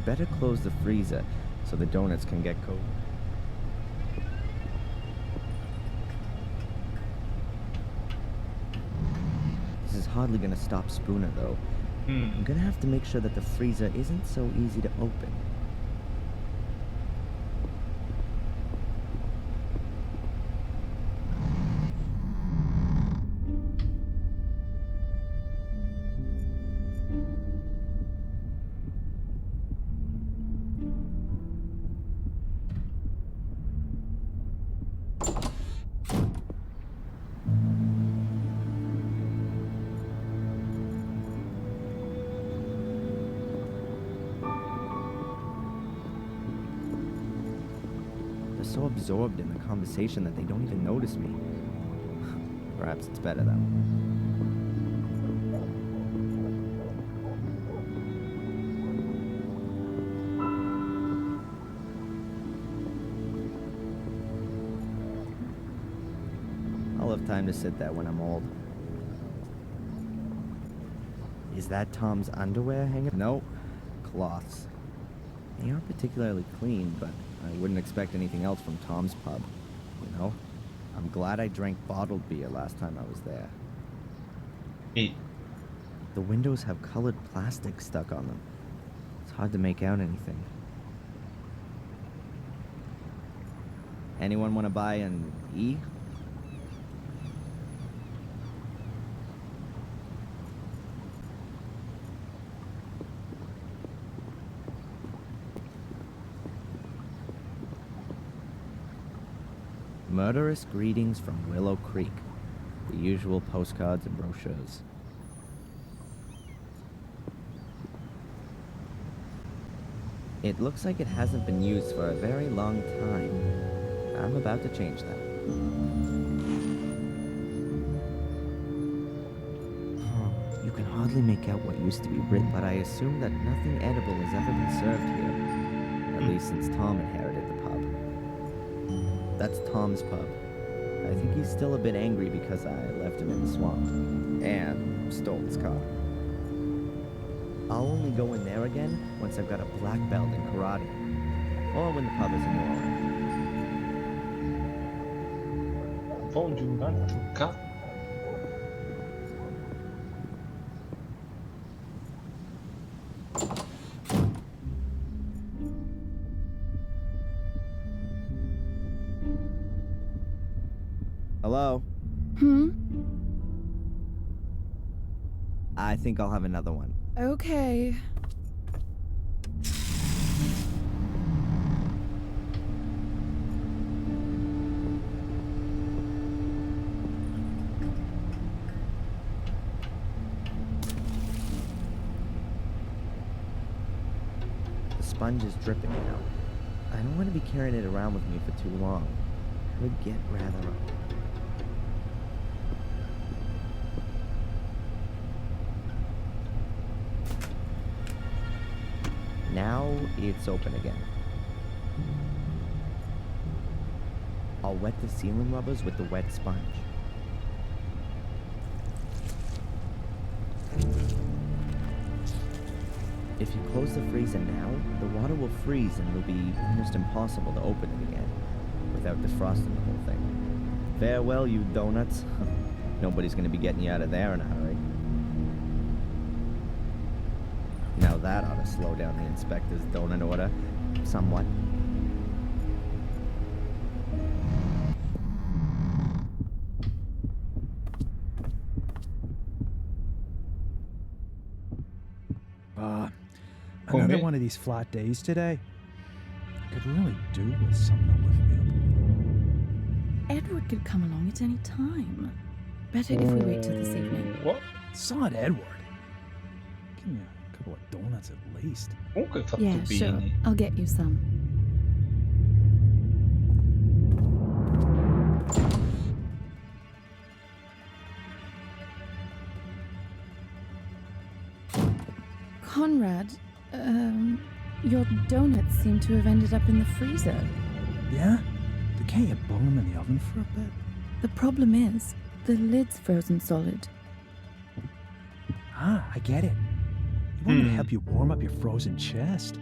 better close the freezer so the donuts can get cold. This is hardly gonna stop Spooner, though. I'm gonna have to make sure that the freezer isn't so easy to open. So absorbed in the conversation that they don't even notice me. Perhaps it's better though. I'll have time to sit there when I'm old. Is that Tom's underwear hanging? No, cloths. They aren't particularly clean, but I wouldn't expect anything else from Tom's pub, you know? I'm glad I drank bottled beer last time I was there. Hey. The windows have colored plastic stuck on them. It's hard to make out anything. Anyone want to buy an E? Murderous greetings from Willow Creek. The usual postcards and brochures. It looks like it hasn't been used for a very long time. I'm about to change that. Oh, you can hardly make out what used to be written, but I assume that nothing edible has ever been served here. At least since Tom inherited the pub. That's Tom's pub. I think he's still a bit angry because I left him in the swamp. And stole his car. I'll only go in there again once I've got a black belt in karate. Or when the pub is a new owner. Voglio un altro caffè. Hello? I think I'll have another one. Okay. The sponge is dripping now. I don't want to be carrying it around with me for too long. It would get rather old. Now it's open again. I'll wet the ceiling rubbers with the wet sponge. If you close the freezer now, the water will freeze and it'll be almost impossible to open it again without defrosting the whole thing. Farewell, you donuts. Nobody's gonna be getting you out of there in a hurry. Now that ought to slow down the inspector's donut order somewhat. Another one of these flat days today. I could really do with something to lift me up. Edward could come along at any time. Better if we wait till this evening. What? It's not Edward. Give me a couple of donuts at least. Comunque hai fatto Yeah, bene. sure. I'll get you some. Conrad, your donuts seem to have ended up in the freezer. Yeah? But can't you bung them in the oven for a bit? The problem is, the lid's frozen solid. Ah, I get it. You want me to help you warm up your frozen chest?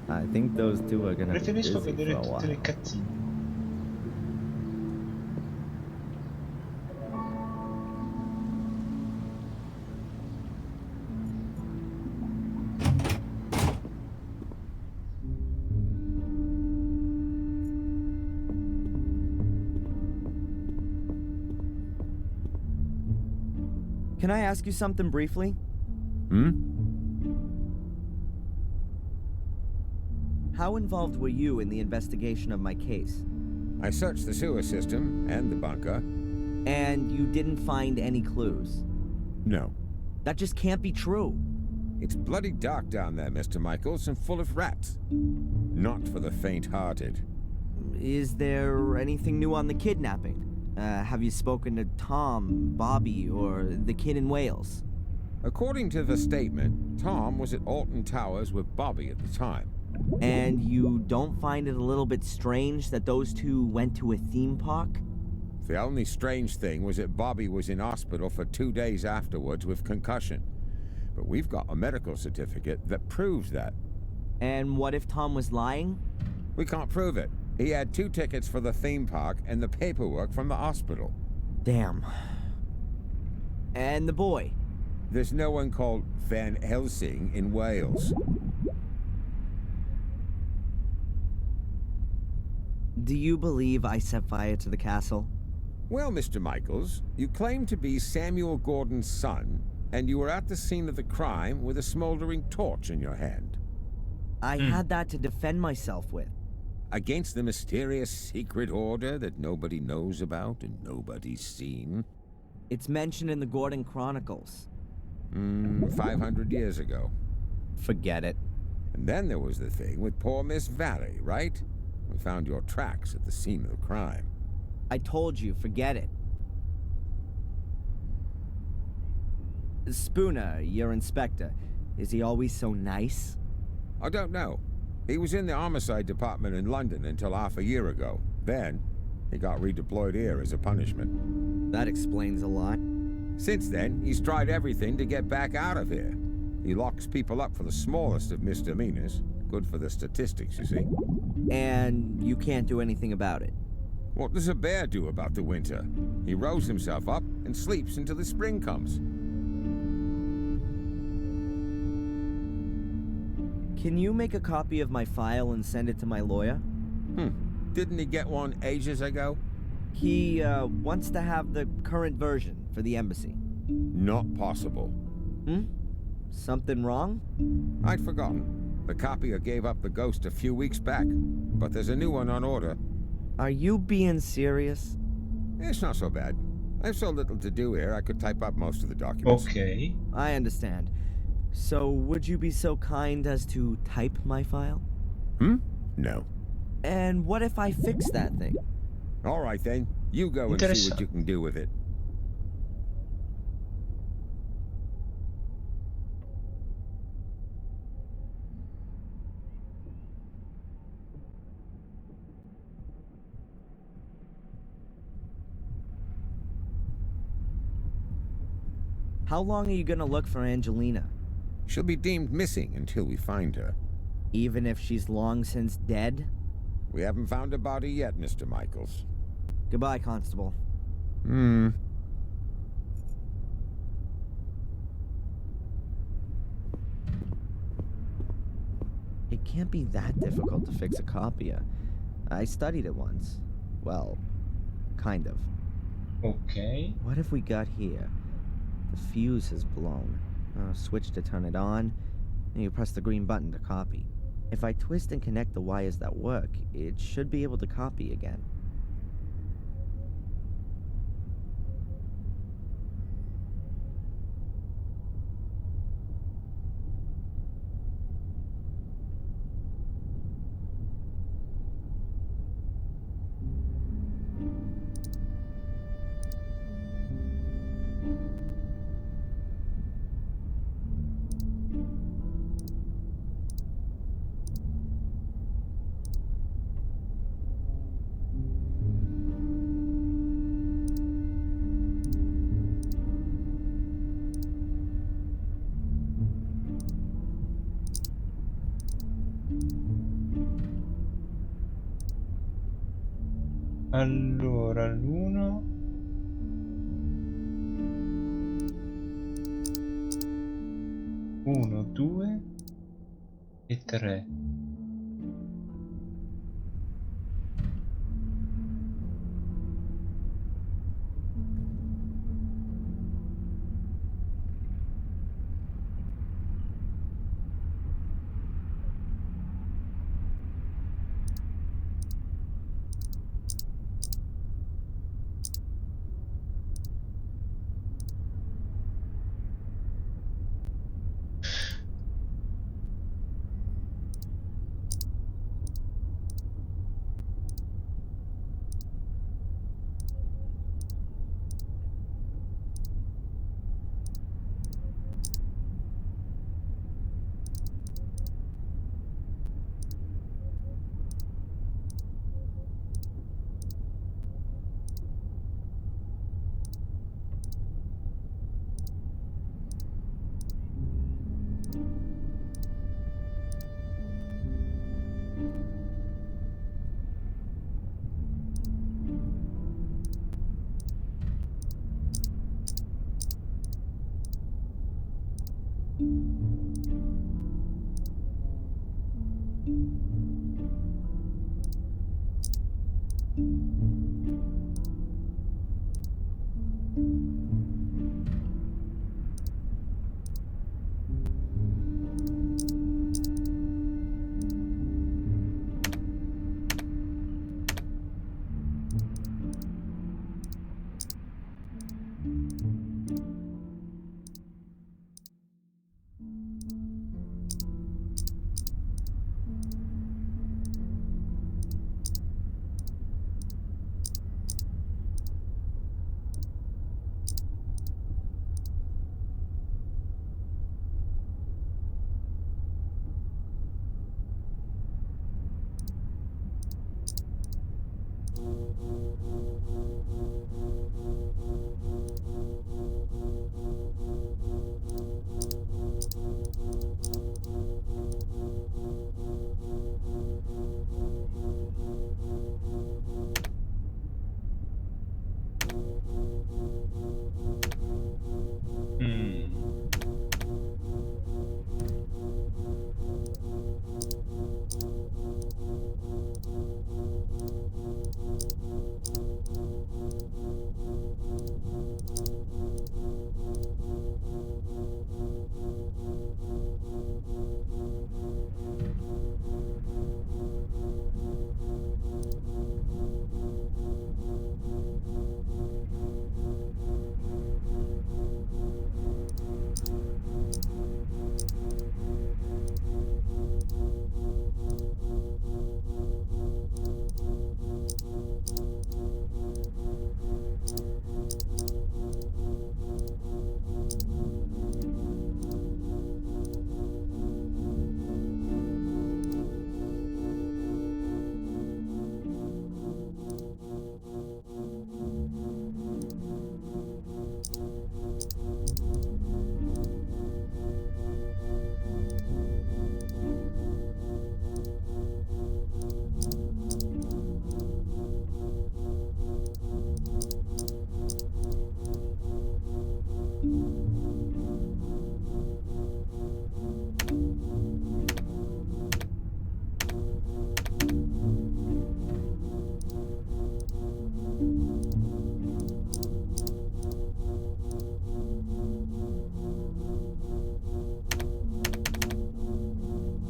I think those two are gonna be Preferisco busy for vedere a tutte le while. cazzine. Can I ask you something briefly? Hmm? How involved were you in the investigation of my case? I searched the sewer system and the bunker. And you didn't find any clues? No. That just can't be true. It's bloody dark down there, Mr. Michaels, and full of rats. Not for the faint-hearted. Is there anything new on the kidnapping? Have you spoken to Tom, Bobby, or the kid in Wales? According to the statement, Tom was at Alton Towers with Bobby at the time. And you don't find it a little bit strange that those two went to a theme park? The only strange thing was that Bobby was in hospital for 2 days afterwards with concussion. But we've got a medical certificate that proves that. And what if Tom was lying? We can't prove it. He had 2 tickets for the theme park and the paperwork from the hospital. Damn. And the boy? There's no one called Van Helsing in Wales. Do you believe I set fire to the castle? Well, Mr. Michaels, you claim to be Samuel Gordon's son, and you were at the scene of the crime with a smoldering torch in your hand. I had that to defend myself with. Against the mysterious secret order that nobody knows about and nobody's seen? It's mentioned in the Gordon Chronicles. 500 years ago. Forget it. And then there was the thing with poor Miss Valley, right? We found your tracks at the scene of the crime. I told you, forget it. Spooner, your inspector, is he always so nice? I don't know. He was in the homicide department in London until half a year ago. Then, he got redeployed here as a punishment. That explains a lot. Since then, he's tried everything to get back out of here. He locks people up for the smallest of misdemeanors. Good for the statistics, you see. And you can't do anything about it? What does a bear do about the winter? He rolls himself up and sleeps until the spring comes. Can you make a copy of my file and send it to my lawyer? Didn't he get one ages ago? He, wants to have the current version for the embassy. Not possible. Something wrong? I'd forgotten. The copier gave up the ghost a few weeks back, but there's a new one on order. Are you being serious? It's not so bad. I have so little to do here, I could type up most of the documents. Ok. I understand. So, would you be so kind as to type my file? No. And what if I fix that thing? All right then, you go and see what Interessante. you can do with it. How long are you gonna look for Angelina? She'll be deemed missing until we find her. Even if she's long since dead? We haven't found a body yet, Mr. Michaels. Goodbye, Constable. It can't be that difficult to fix a copier. I studied it once. Well, kind of. Ok. What if we got here? The fuse has blown. Switch to turn it on, and you press the green button to copy. If I twist and connect the wires that work, it should be able to copy again. Allora, l'1 1, 2 e 3.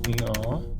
No.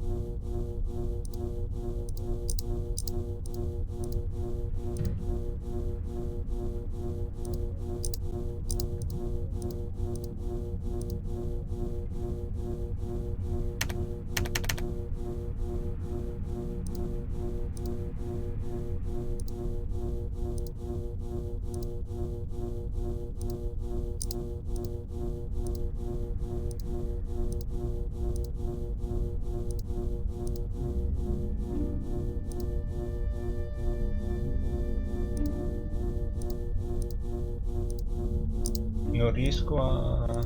Non riesco a...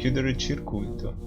chiudere il circuito.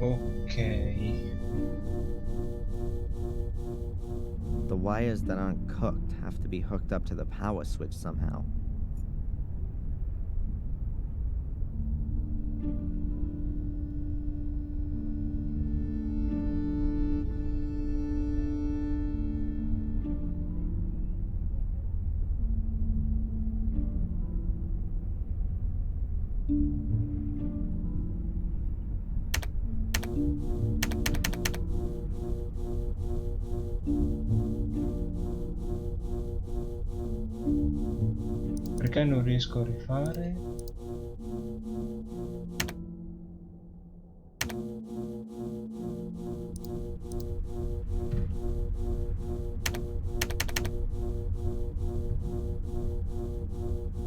Ok. The wires that aren't cooked have to be hooked up to the power switch somehow. Perché non riesco a rifare?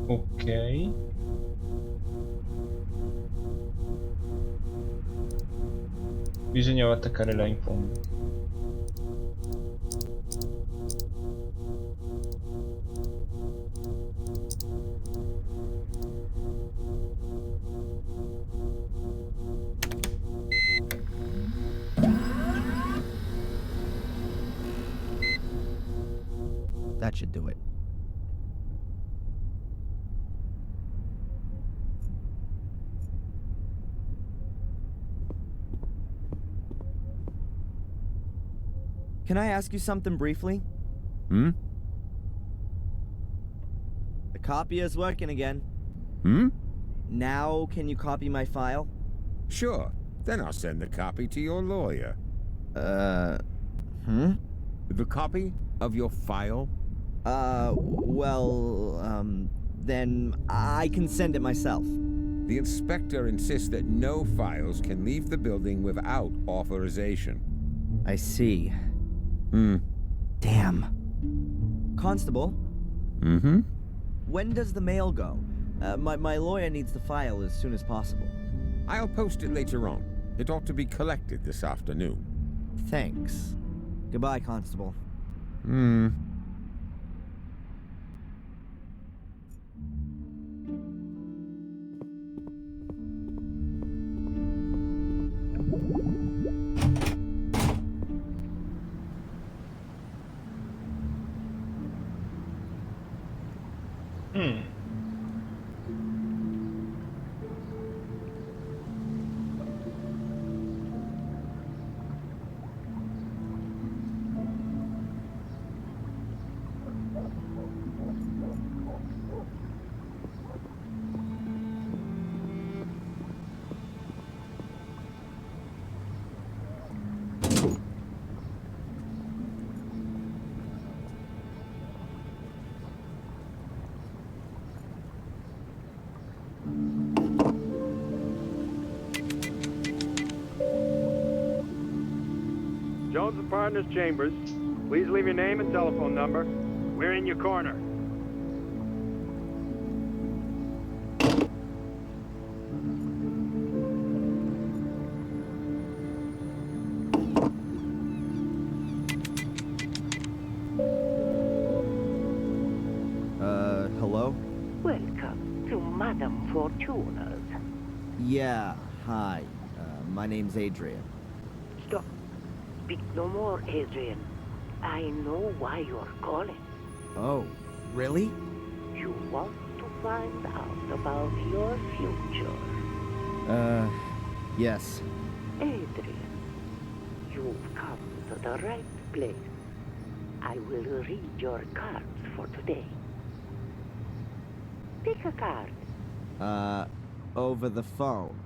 Ok. Bisognava attaccare là in fondo. That should do it. Can I ask you something briefly? Hmm? The copier's working again. Hmm? Now, can you copy my file? Sure. Then I'll send the copy to your lawyer. The copy of your file? Then I can send it myself. The inspector insists that no files can leave the building without authorization. I see. Damn. Constable, Mm-hmm? when does the mail go? My lawyer needs the file as soon as possible. I'll post it later on. It ought to be collected this afternoon. Thanks. Goodbye, Constable. Jones and Partners Chambers. Please leave your name and telephone number. We're in your corner. Hello? Welcome to Madame Fortuna's. Yeah, hi. My name's Adrian. Stop. Speak no more, Adrian. I know why you're calling. Oh, really? You want to find out about your future. Yes. Adrian, you've come to the right place. I will read your cards for today. Pick a card. Over the phone.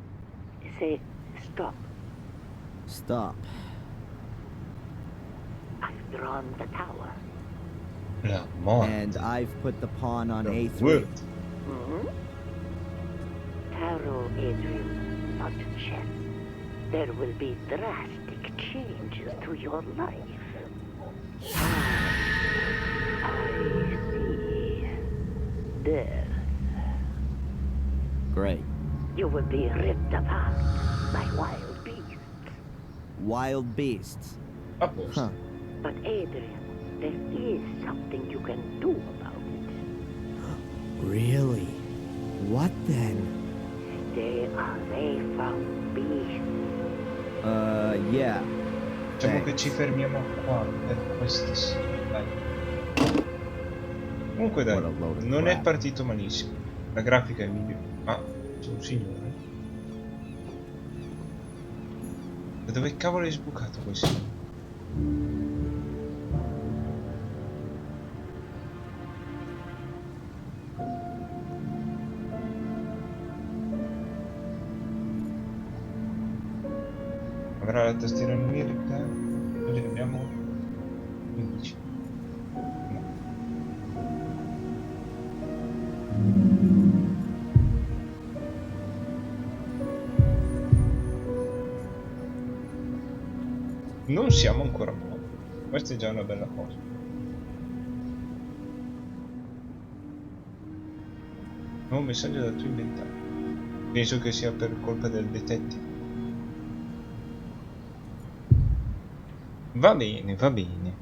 Say stop. Stop. I've drawn the tower. La morte. And I've put the pawn on The A3. word. Tarot, Adrian, not chess. There will be drastic changes to your life. I see. Death. Great. You will be ripped apart by wild beasts. Wild beasts. A posto. Huh. But Adrian, there is something you can do about it. Really? What then? Stay away from beasts. Yeah. Diciamo che ci fermiamo qua per questa sera, dai. Comunque dai, What a load of non è crap. partito malissimo. La grafica è migliore. Ah, c'è un signore. Da dove cavolo è sbucato quel signore? Avrà la tastiera numerica? Così abbiamo 15. No. Non siamo ancora morti. Questa è già una bella cosa. Nuovo messaggio dal tuo inventario. Penso che sia per colpa del detective. Va bene, va bene.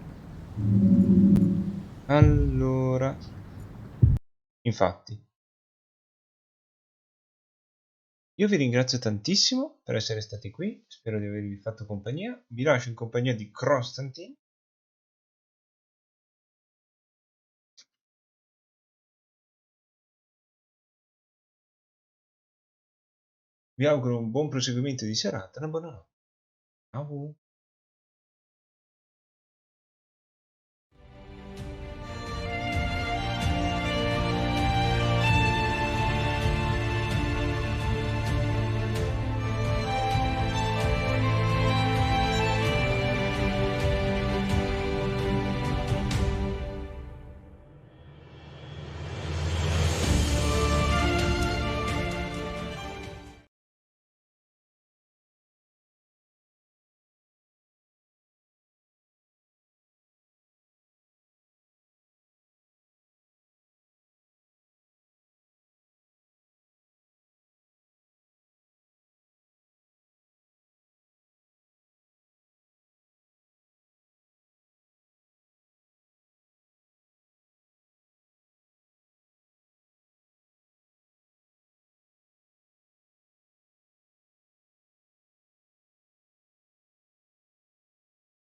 Allora, infatti, io vi ringrazio tantissimo per essere stati qui, spero di avervi fatto compagnia, vi lascio in compagnia di Constantine. Vi auguro un buon proseguimento di serata e una buona notte. Ciao.